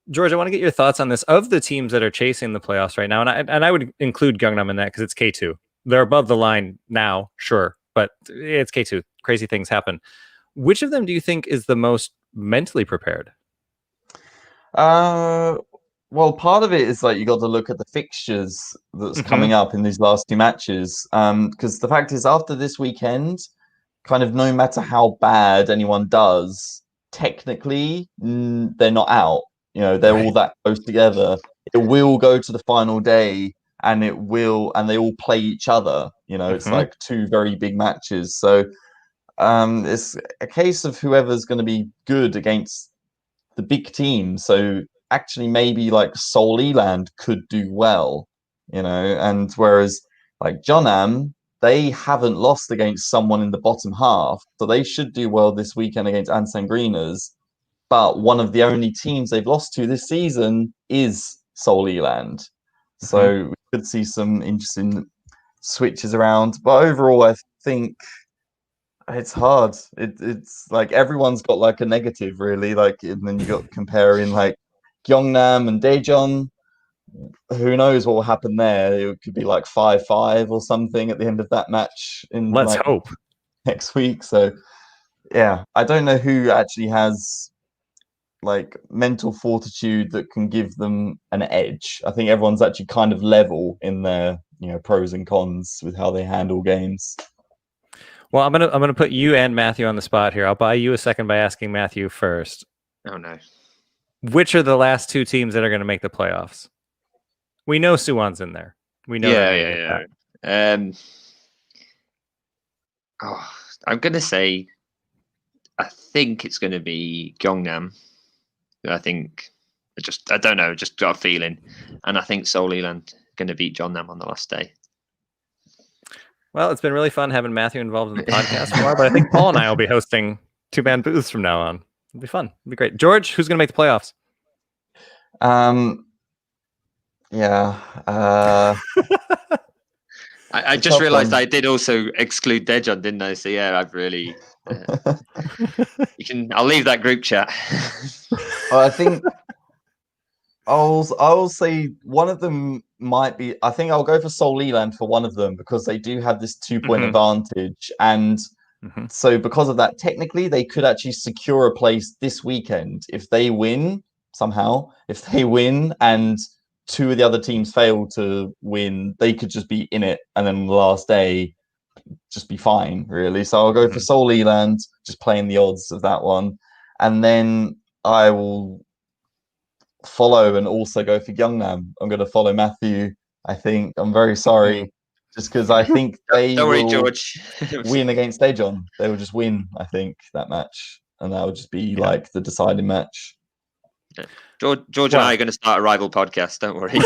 George, I want to get your thoughts on this. Of the teams that are chasing the playoffs right now, and I would include Gyeongnam in that because it's K2. They're above the line now, sure, but it's K2. Crazy things happen. Which of them do you think is the most mentally prepared? Well, part of it is like you got to look at the fixtures that's coming up in these last two matches. Because the fact is, after this weekend, kind of no matter how bad anyone does, technically they're not out. You know, they're all that close together. It will go to the final day, and they all play each other. You know, it's like two very big matches. So it's a case of whoever's going to be good against the big team. So actually maybe like Seoul Eland could do well, you know, and whereas like Jeonnam, they haven't lost against someone in the bottom half, so they should do well this weekend against Ansan Greeners. But one of the only teams they've lost to this season is Seoul Eland. So we could see some interesting switches around. But overall, I think it's hard. It's like everyone's got like a negative, really. Like, and then you got comparing like Gyeongnam and Daejeon. Who knows what will happen there? It could be like 5-5 or something at the end of that match. Let's hope next week. So yeah, I don't know who actually has like mental fortitude that can give them an edge. I think everyone's actually kind of level in their, you know, pros and cons with how they handle games. Well, I'm gonna put you and Matthew on the spot here. I'll buy you a second by asking Matthew first. Oh no. Which are the last two teams that are going to make the playoffs? We know Suwon's in there. We know. Yeah. I'm gonna say, I think it's gonna be Gyeongnam. I don't know, just got a feeling, and I think Seoul Eland going to beat Jeonnam on the last day. Well, it's been really fun having Matthew involved in the podcast more, but I think Paul and I will be hosting two-man booths from now on. It'll be fun. It'll be great. George, who's going to make the playoffs? I just realized I did also exclude Daejeon, didn't I? So yeah, I've really. I'll leave that group chat. I think I'll say one of them might be. I think I'll go for Seoul Eland for one of them because they do have this 2-point advantage, and so because of that, technically they could actually secure a place this weekend if they win somehow. If they win and two of the other teams fail to win, they could just be in it, and then the last day just be fine, really. So I'll go for Seoul Eland, just playing the odds of that one, and then I will follow and also go for Gyeongnam. I'm going to follow Matthew. I think I'm very sorry, just because I think they don't worry, will George. win against Daejeon. They will just win, I think, that match, and that will just be like the deciding match. George and I are going to start a rival podcast. Don't worry.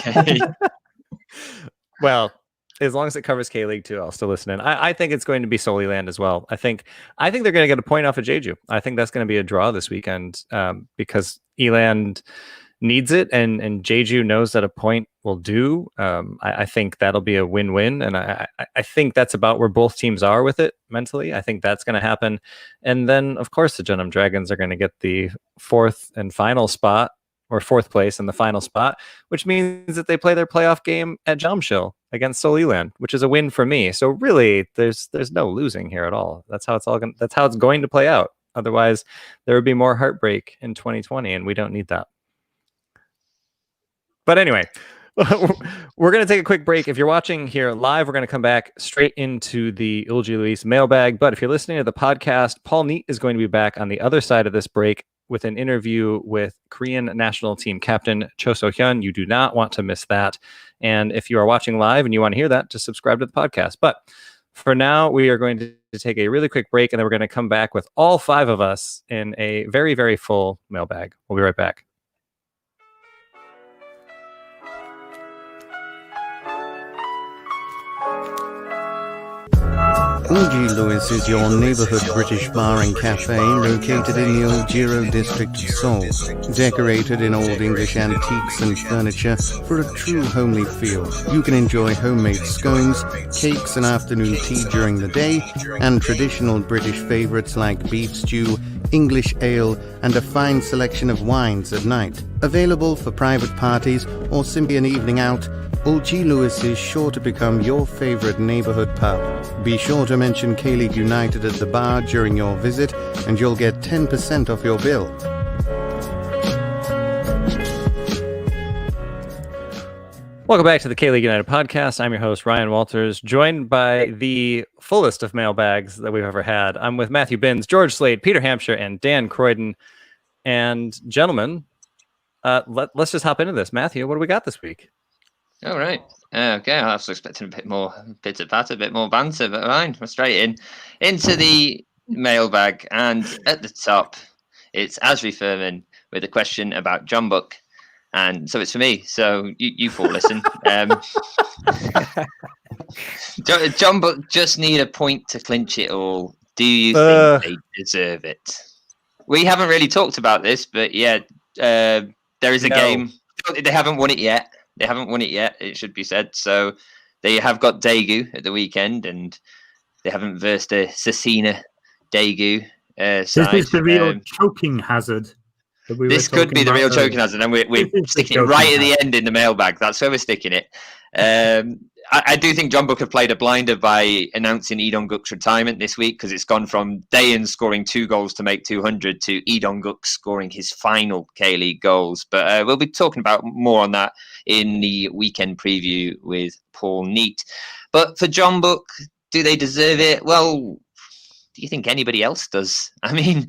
Okay. Well, as long as it covers K-League too, I'll still listen in. I think it's going to be Seoul Eland as well. I think they're going to get a point off of Jeju. I think that's going to be a draw this weekend because Eland needs it, and Jeju knows that a point will do. I think that'll be a win-win, and I think that's about where both teams are with it mentally. I think that's going to happen, and then of course the Jeonnam Dragons are going to get the fourth and final spot, or fourth place in the final spot, which means that they play their playoff game at Jamshil against Seoul Eland, which is a win for me. So really, there's no losing here at all. That's how it's going to play out. Otherwise, there would be more heartbreak in 2020, and we don't need that. But anyway, we're going to take a quick break. If you're watching here live, we're going to come back straight into the Ulji Luis mailbag. But if you're listening to the podcast, Paul Neat is going to be back on the other side of this break with an interview with Korean national team captain Cho So-hyun. You do not want to miss that. And if you are watching live and you want to hear that, just subscribe to the podcast. But for now, we are going to take a really quick break, and then we're going to come back with all five of us in a very, very full mailbag. We'll be right back. OG Lewis is your neighborhood British bar and cafe located in the Old Giro district of Seoul. Decorated in old English antiques and furniture for a true homely feel. You can enjoy homemade scones, cakes and afternoon tea during the day, and traditional British favourites like beef stew, English ale, and a fine selection of wines at night. Available for private parties or simply an evening out, OG Lewis is sure to become your favourite neighbourhood pub. Be sure to mention K-League United at the bar during your visit and you'll get 10% off your bill. Welcome back to the K-League United podcast. I'm your host, Ryan Walters, joined by the fullest of mailbags that we've ever had. I'm with Matthew Binns, George Slade, Peter Hampshire, and Dan Croydon. And gentlemen, let's just hop into this. Matthew, what do we got this week? All right. Okay, I was expecting a bit more pitter-patter, a bit more banter, but fine. We're straight into the mailbag. And at the top, it's Asri Furman with a question about John Buck. And so it's for me. So you four listen. John Buck just need a point to clinch it all. Do you think they deserve it? We haven't really talked about this, but yeah, there is a game. They haven't won it yet. It should be said. So they have got Daegu at the weekend, and they haven't versed a Cecina Daegu side. This is the real choking hazard. This could be the real choking hazard, and we're sticking it right at the end in the mailbag. That's where we're sticking it. I do think John Buck have played a blinder by announcing Edon Guk's retirement this week, because it's gone from Dayan scoring 2 goals to make 200 to Edon Guk scoring his final K-League goals. But we'll be talking about more on that in the weekend preview with Paul Neat. But for John Buck, do they deserve it? Well, do you think anybody else does? I mean,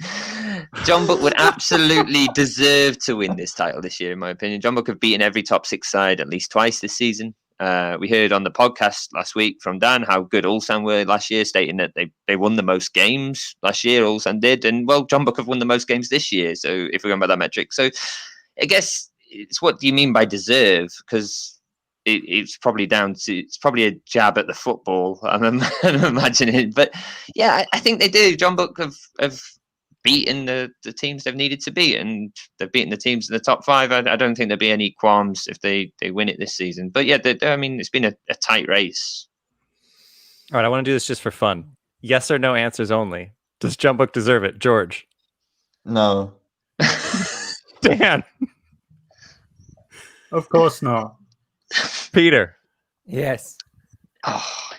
John Buck would absolutely deserve to win this title this year, in my opinion. John Buck have beaten every top 6 side at least twice this season. We heard on the podcast last week from Dan how good Ulsan were last year, stating that they won the most games last year. Ulsan did, and well, John Buck have won the most games this year. So if we're going by that metric, so I guess it's what do you mean by deserve? Because it's probably it's probably a jab at the football. I'm imagining, but yeah, I think they do. John Buck have beaten the teams they've needed to beat, and they've beaten the teams in the top 5. I don't think there'll be any qualms if they win it this season. But yeah, I mean, it's been a tight race. All right, I want to do this just for fun. Yes or no answers only. Does John Buck deserve it? George? No. Dan? Of course not. Peter? Yes. Oh,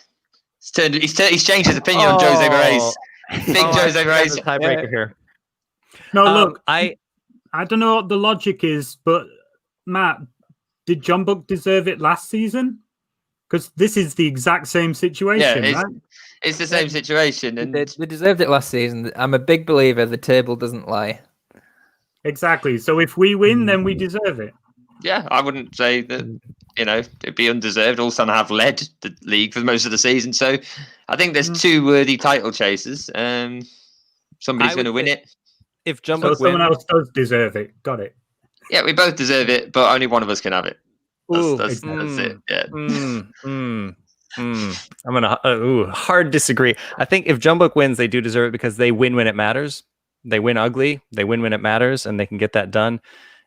he's changed his opinion on Jose Marais. Big Jose Marais tiebreaker here. No, look, I don't know what the logic is, but Matt, did John Buck deserve it last season? Because this is the exact same situation, right? It's the same situation, and they deserved it last season. I'm a big believer the table doesn't lie. Exactly. So if we win, then we deserve it. Yeah, I wouldn't say that. It'd be undeserved. Ulsan have led the league for most of the season, so I think there's 2 worthy title chasers. Somebody's going to win it. If John Buck someone else does deserve it. Got it. Yeah, we both deserve it, but only one of us can have it. That's it. Yeah. I'm gonna hard disagree. I think if John Buck wins, they do deserve it because they win when it matters. They win ugly. They win when it matters, and they can get that done.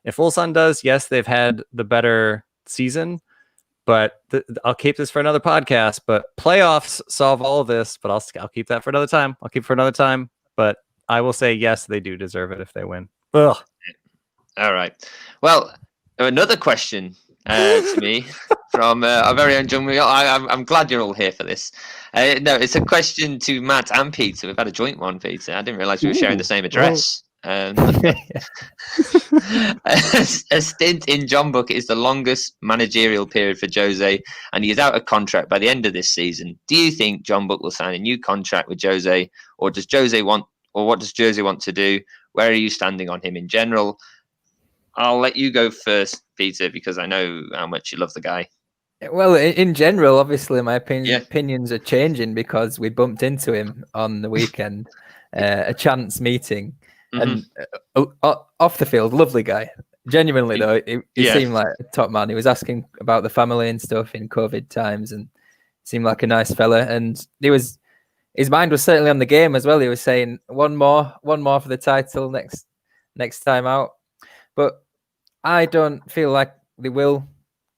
If Ulsan does, yes, they've had the better season, but I'll keep this for another podcast. But playoffs solve all of this, but I'll keep that for another time. But I will say yes, they do deserve it if they win. Ugh. All right. Well, another question to me from our very own John. I'm glad you're all here for this. No, it's a question to Matt and Peter. We've had a joint one, Peter. I didn't realize we were sharing the same address. A stint in John Buck is the longest managerial period for Jose, and he is out of contract by the end of this season. Do you think John Buck will sign a new contract with Jose, or what does Jose want to do? Where are you standing on him in general? I'll let you go first, Peter, because I know how much you love the guy. Well, in general, obviously, my opinions are changing because we bumped into him on the weekend, a chance meeting. And off the field, lovely guy. Genuinely, though, he seemed like a top man. He was asking about the family and stuff in COVID times and seemed like a nice fella. And he was his mind was certainly on the game as well. He was saying one more for the title next time out. But I don't feel like they will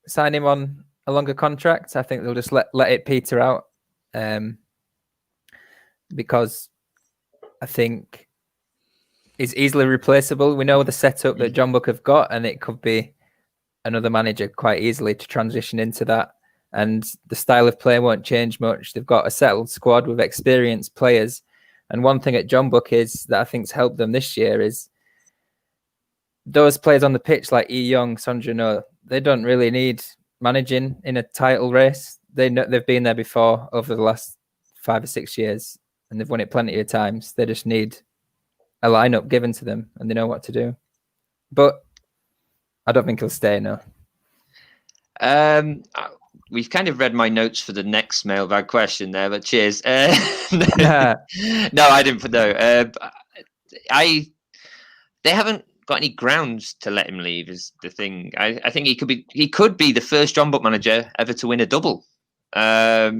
sign him on a longer contract. I think they'll just let it peter out, because I think he's easily replaceable. We know the setup that John Buck have got, and it could be another manager quite easily to transition into that. And the style of play won't change much. They've got a settled squad with experienced players. And one thing at John Buck is that I think's helped them this year is those players on the pitch like E Young, Son Jun-ho, they don't really need managing in a title race. They've been there before over the last 5 or 6 years, and they've won it plenty of times. They just need a lineup given to them, and they know what to do. But I don't think he'll stay, no. We've kind of read my notes for the next mailbag question there, but cheers. No, I didn't. No, they haven't got any grounds to let him leave. Is the thing. I think he could be the first John Buck manager ever to win a double. I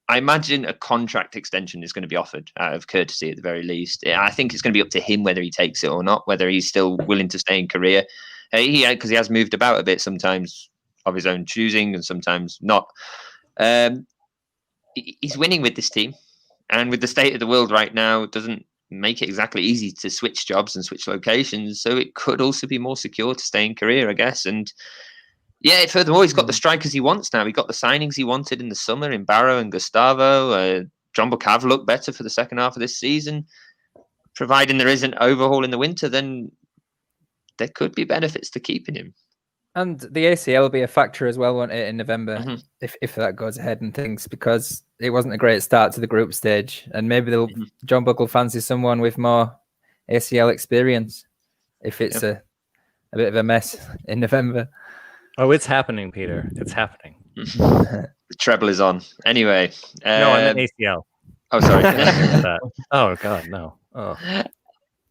imagine a contract extension is going to be offered out of courtesy at the very least. I think it's going to be up to him whether he takes it or not, whether he's still willing to stay in Korea. Because he has moved about a bit sometimes of his own choosing and sometimes not. He's winning with this team, and with the state of the world right now, it doesn't make it exactly easy to switch jobs and switch locations. So it could also be more secure to stay in Korea, I guess. And yeah, furthermore, he's got the strikers he wants now. He got the signings he wanted in the summer in Barrow and Gustavo. John Buck have looked better for the second half of this season. Providing there is an overhaul in the winter, then there could be benefits to keeping him. And the ACL will be a factor as well, won't it, in November, if that goes ahead and things, because it wasn't a great start to the group stage. And maybe John Buck will fancy someone with more ACL experience if it's a bit of a mess in November. Oh, it's happening, Peter. It's happening. The treble is on. Anyway. No, I meant ACL. Oh, sorry. Oh, God, no. Oh.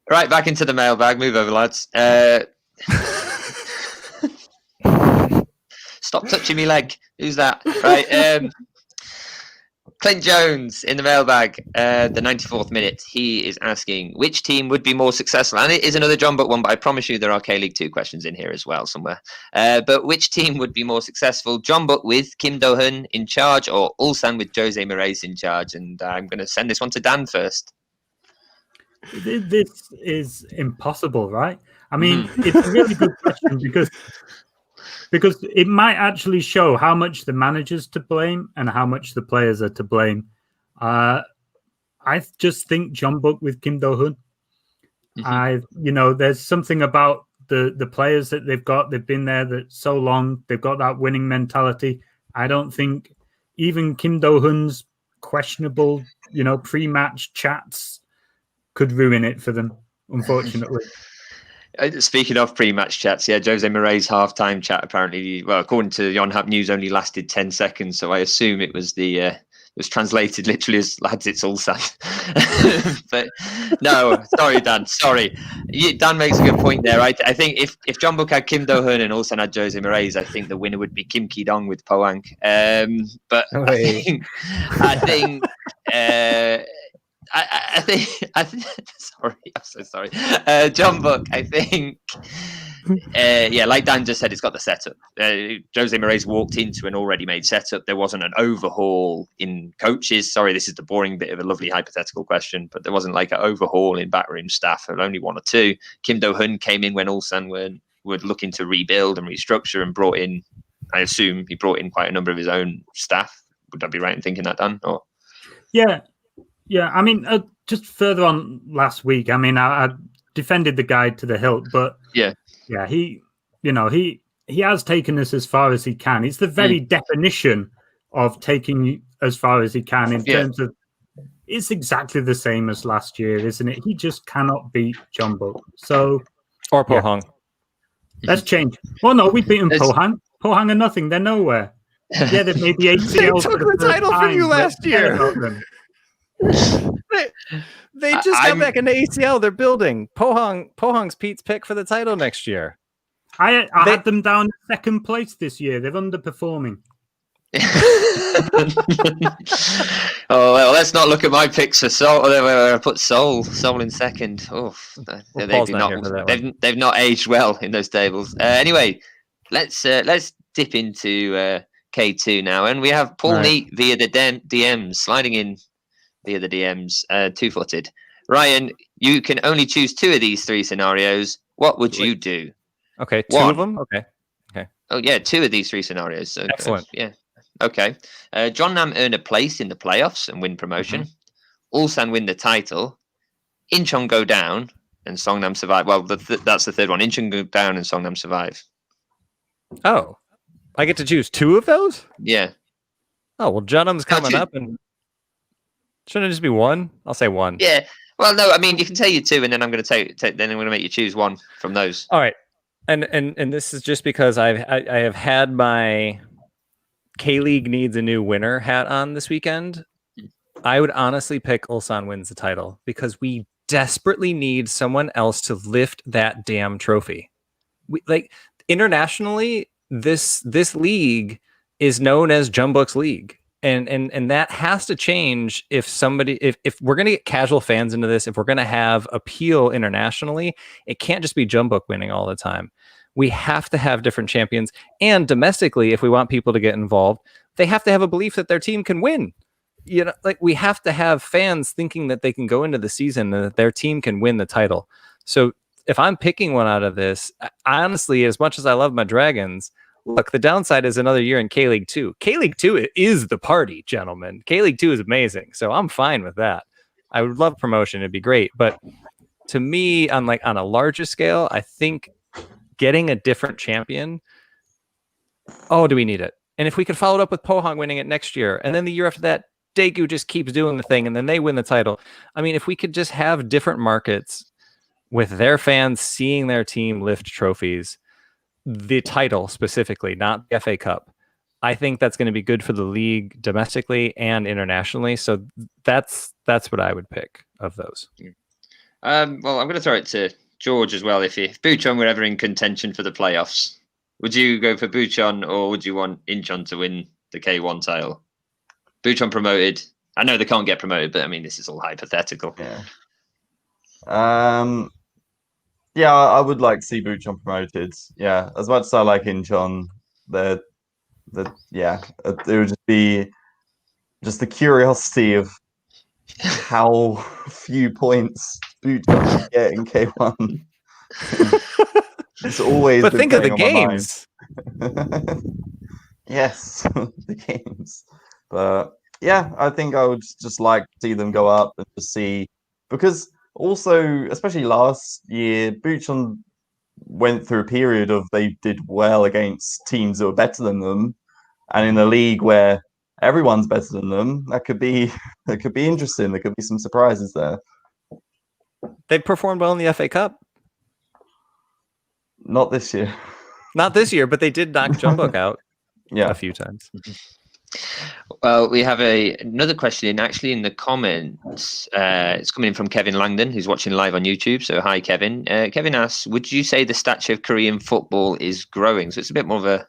Right, back into the mailbag. Move over, lads. Stop touching me leg. Who's that? Right. Clint Jones in the mailbag, the 94th minute. He is asking which team would be more successful. And it is another John Buck one, but I promise you there are K-League 2 questions in here as well somewhere. But which team would be more successful? John Buck with Kim Do-hun in charge, or Ulsan with Jose Moraes in charge? And I'm going to send this one to Dan first. This is impossible, right? I mean, it's a really good question because it might actually show how much the manager's to blame and how much the players are to blame. I just think John Buck with Kim Do-hun. There's something about the players that they've got. They've been there that so long. They've got that winning mentality. I don't think even Kim Do-hun's questionable, pre-match chats could ruin it for them, unfortunately. Speaking of pre-match chats, Jose Moraes' halftime chat apparently, well, according to Yonhap News, only lasted 10 seconds. So I assume it was it was translated literally as "lads, it's all sad." But no, sorry, Dan. Sorry, Dan makes a good point there. I think if John Buck had Kim Do-hun and Ulsan had Jose Moraes, I think the winner would be Kim Ki-dong with Pohang. But I think. Sorry, I'm so sorry. John Buck, I think, like Dan just said, it's got the setup. Jose Moraes walked into an already made setup. There wasn't an overhaul in coaches. Sorry, this is the boring bit of a lovely hypothetical question, but there wasn't like an overhaul in backroom staff. There were only one or two. Kim Do-hun came in when Ulsan were looking to rebuild and restructure and brought in, I assume he brought in quite a number of his own staff. Would I be right in thinking that, Dan? Or? Yeah, I mean, just further on last week, I mean, I defended the guide to the hilt, but he has taken us as far as he can. It's the very definition of taking as far as he can in terms of, it's exactly the same as last year, isn't it? He just cannot beat John Buck. So, or Pohang. Let's change. Well, no, we beat Pohang. Pohang are nothing. They're nowhere. Yeah, they've made the ACL. They took the title from you last year. They just got back into ACL. They're building. Pohang's Pete's pick for the title next year. I had them down second place this year. They're underperforming. Oh well, let's not look at my picks for Soul. I put Soul in second. Oh, Well, Paul's not here for that one. they've not aged well in those tables. Anyway, let's dip into K2 now, and we have Paul Neat via the DMs sliding in via the DMs, 2-footed. Ryan, you can only choose 2 of these 3 scenarios. What would you do? Okay, 2 of them. Okay. Oh yeah, 2 of these 3 scenarios. So, Excellent. Yeah. Okay. John Nam earn a place in the playoffs and win promotion. Ulsan win the title. Incheon go down and Songnam survive. Well, that's the third one. Incheon go down and Songnam survive. Oh, I get to choose 2 of those? Yeah. Oh, well, Junham's coming up, and shouldn't it just be 1? I'll say 1. Yeah. Well, no, I mean, you can say your 2, and then I'm going to then I'm going to make you choose 1 from those. All right. And this is just because I have had my K-League needs a new winner hat on this weekend. I would honestly pick Ulsan wins the title because we desperately need someone else to lift that damn trophy. Internationally, this league is known as Jumbook's league. And that has to change if we're going to get casual fans into this, if we're going to have appeal internationally, it can't just be Jumbook winning all the time. We have to have different champions. And domestically, if we want people to get involved, they have to have a belief that their team can win. We have to have fans thinking that they can go into the season and that their team can win the title. So if I'm picking one out of this, honestly, as much as I love my Dragons, look, the downside is another year in K-League 2. K-League 2 is the party, gentlemen. K-League 2 is amazing. So I'm fine with that. I would love promotion. It'd be great. But to me, on a larger scale, I think getting a different champion, do we need it? And if we could follow it up with Pohang winning it next year, and then the year after that, Daegu just keeps doing the thing, and then they win the title. I mean, if we could just have different markets with their fans seeing their team lift trophies, the title specifically, not the FA Cup, I think that's going to be good for the league domestically and internationally. So that's what I would pick of those. Well, I'm going to throw it to George as well. If Bucheon were ever in contention for the playoffs, would you go for Bucheon or would you want Incheon to win the K1 title? Bucheon promoted. I know they can't get promoted, but I mean, this is all hypothetical. Yeah. Yeah, I would like to see Bucheon promoted. Yeah, as much as I like Incheon, it would just be the curiosity of how few points Bucheon can get in K1. It's always. But think of the games. Yes, the games. But yeah, I think I would just like to see them go up and just see, because also, especially last year, Bucheon went through a period of they did well against teams that were better than them, and in a league where everyone's better than them, that could be interesting. There could be some surprises there. They performed well in the FA Cup. Not this year. Not this year, but they did knock Jumbook out a few times. Well, we have another question actually in the comments. It's coming in from Kevin Langdon, who's watching live on YouTube. So hi, Kevin. Kevin asks, would you say the stature of Korean football is growing? So it's a bit more of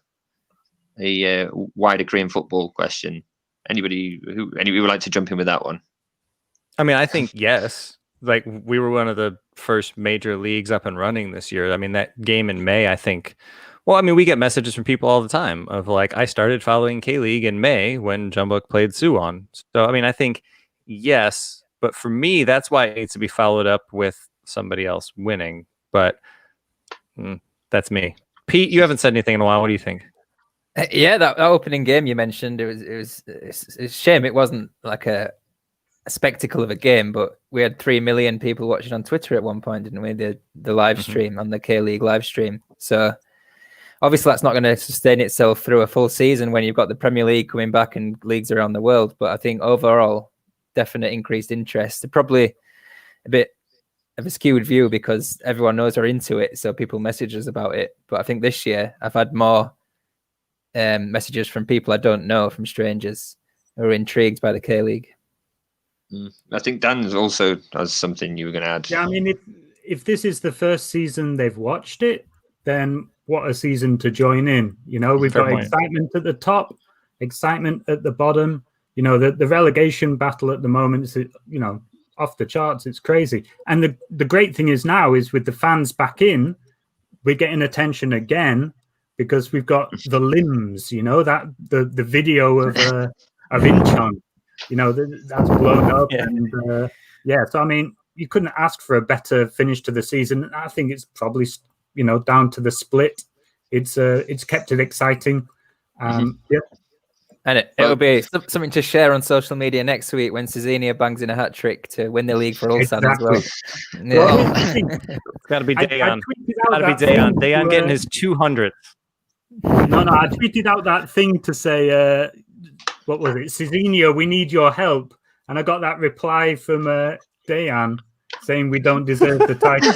a wider Korean football question. Anybody would like to jump in with that one? I mean, I think yes. Like, we were one of the first major leagues up and running this year. I mean, that game in May, I think. Well, I mean, we get messages from people all the time of like, I started following K-League in May when Jumbook played Suwon. So, I mean, I think yes, but for me, that's why it needs to be followed up with somebody else winning. But that's me. Pete, you haven't said anything in a while. What do you think? Yeah, that opening game you mentioned, it's a shame it wasn't like a spectacle of a game, but we had 3 million people watching on Twitter at one point, didn't we? The live stream on the K-League live stream. So obviously that's not going to sustain itself through a full season when you've got the Premier League coming back and leagues around the world. But I think overall, definite increased interest. Probably a bit of a skewed view because everyone knows we're into it, so people message us about it. But I think this year I've had more messages from people I don't know, from strangers who are intrigued by the K-League. I think Dan also has something you were going to add. Yeah, I mean, if this is the first season they've watched it, then what a season to join in. You know, we've got excitement at the top, excitement at the bottom. You know, the relegation battle at the moment is, you know, off the charts. It's crazy. And the great thing is now is with the fans back in, we're getting attention again because we've got the limbs, you know, that the video of Incheon, you know, that's blown up. Yeah. And so I mean, you couldn't ask for a better finish to the season. I think it's probably, you know, down to the split. It's kept it exciting. Yeah. And it'll be something to share on social media next week when Cezinha bangs in a hat trick to win the league for Ulsan as well. Well, It's got to be Dayan. Got to be Dayan. Dayan getting his 200th. No, I tweeted out that thing to say, what was it? Cezinha, we need your help. And I got that reply from Dayan saying we don't deserve the title.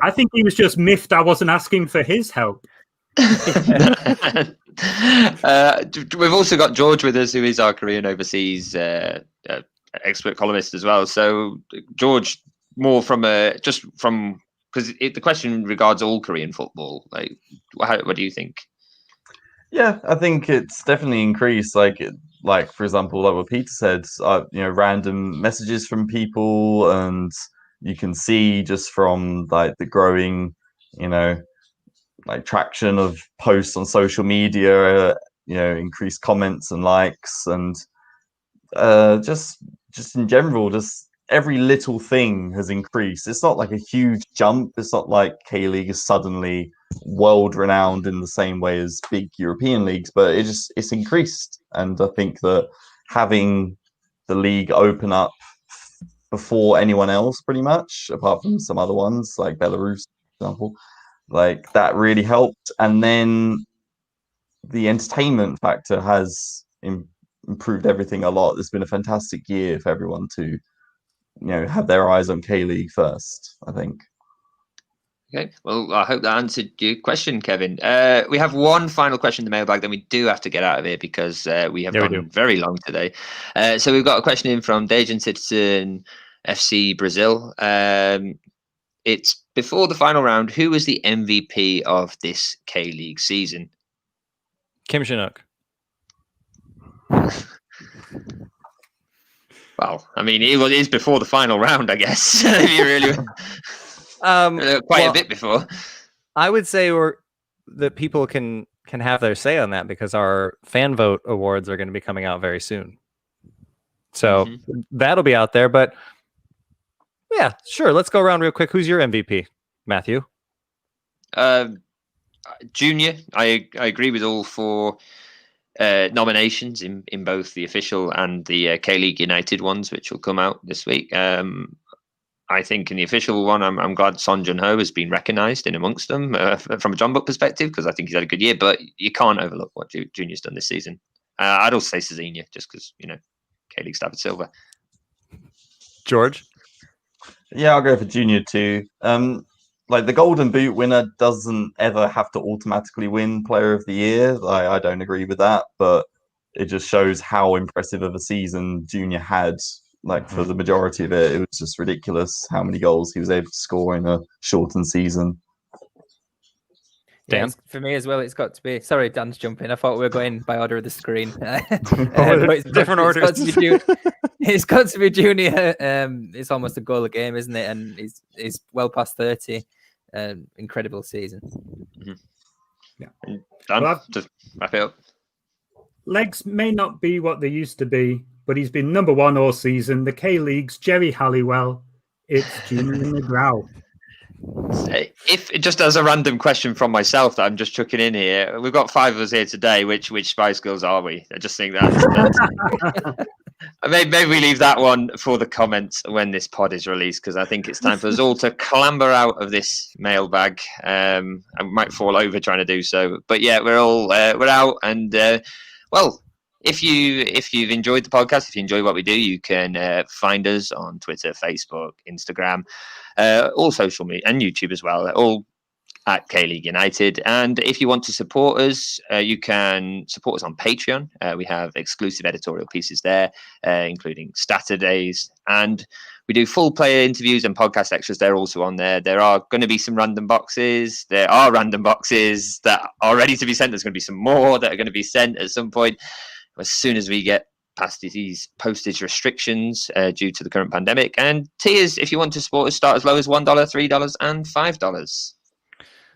I think he was just miffed I wasn't asking for his help. We've also got George with us, who is our Korean overseas expert columnist as well. So, George, more from because the question regards all Korean football. Like, what do you think? Yeah, I think it's definitely increased. Like for example, like what Peter said, you know, random messages from people, and you can see just from like the growing, you know, like traction of posts on social media, you know, increased comments and likes, and just in general, just every little thing has increased. It's not like a huge jump. It's not like K-League is suddenly world renowned in the same way as big European leagues, but it's increased. And I think that having the league open up before anyone else, pretty much, apart from some other ones like Belarus, for example, like that really helped. And then the entertainment factor has improved everything a lot. It's been a fantastic year for everyone to, you know, have their eyes on K-League first, I think. Okay, well, I hope that answered your question, Kevin. We have one final question in the mailbag, then we do have to get out of here because we have gone very long today. So we've got a question in from Dejan Citizen FC Brazil. It's before the final round. Who was the MVP of this K-League season? Kim Chinook. Well, I mean, it is before the final round, I guess. You really quite a bit before. I would say that people can have their say on that because our fan vote awards are going to be coming out very soon. So that'll be out there. But yeah, sure. Let's go around real quick. Who's your MVP, Matthew? Junior. I agree with all four nominations in both the official and the K-League United ones, which will come out this week. I think in the official one, I'm glad Son Jun-ho has been recognised in amongst them from a John Book perspective, because I think he's had a good year, but you can't overlook what Junior's done this season. I'd also say Cezinha, just because, you know, K-League Stafford Silver. George? Yeah, I'll go for Junior too. Like the Golden Boot winner doesn't ever have to automatically win Player of the Year. I don't agree with that, but it just shows how impressive of a season Junior had. Like for the majority of it, it was just ridiculous how many goals he was able to score in a shortened season. Dan? For me as well, it's got to be. Sorry, Dan's jumping. I thought we were going by order of the screen. Different orders. It's got to be Junior. It's almost a goal a game, isn't it? And he's well past 30. Incredible season. Yeah. Dan, just wrap it up. Legs may not be what they used to be, but he's been number one all season. The K-League's Jerry Halliwell. It's Junior McGraw. If just as a random question from myself that I'm just chucking in here, we've got 5 of us here today. Which Spice Girls are we? I just think that's maybe we leave that one for the comments when this pod is released, because I think it's time for us all to clamber out of this mailbag. I might fall over trying to do so, but yeah, we're out. And well, if you've enjoyed the podcast, if you enjoy what we do, you can find us on Twitter, Facebook, Instagram, all social media, and YouTube as well. All at K-League United. And if you want to support us, you can support us on Patreon. We have exclusive editorial pieces there, including Saturdays. And we do full player interviews and podcast extras. They're also on there. There are going to be some random boxes. There are random boxes that are ready to be sent. There's going to be some more that are going to be sent at some point as soon as we get past these postage restrictions due to the current pandemic. And tiers, if you want to support us, start as low as $1, $3, and $5.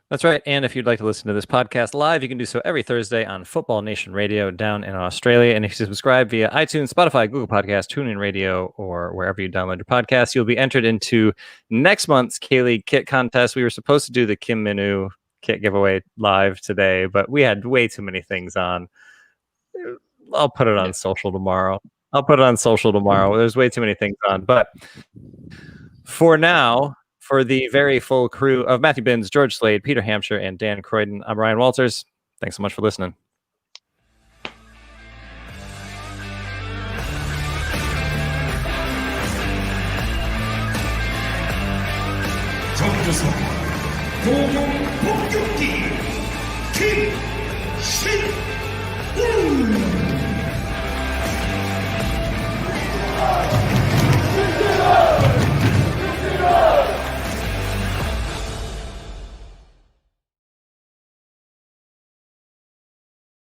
That's right. And if you'd like to listen to this podcast live, you can do so every Thursday on Football Nation Radio down in Australia. And if you subscribe via iTunes, Spotify, Google Podcasts, TuneIn Radio, or wherever you download your podcast, you'll be entered into next month's K-League kit contest. We were supposed to do the Kim Minu kit giveaway live today, but we had way too many things on. I'll put it on social tomorrow. There's way too many things on. But for now, for the very full crew of Matthew Binns, George Slade, Peter Hampshire, and Dan Croydon, I'm Ryan Walters. Thanks so much for listening. Kim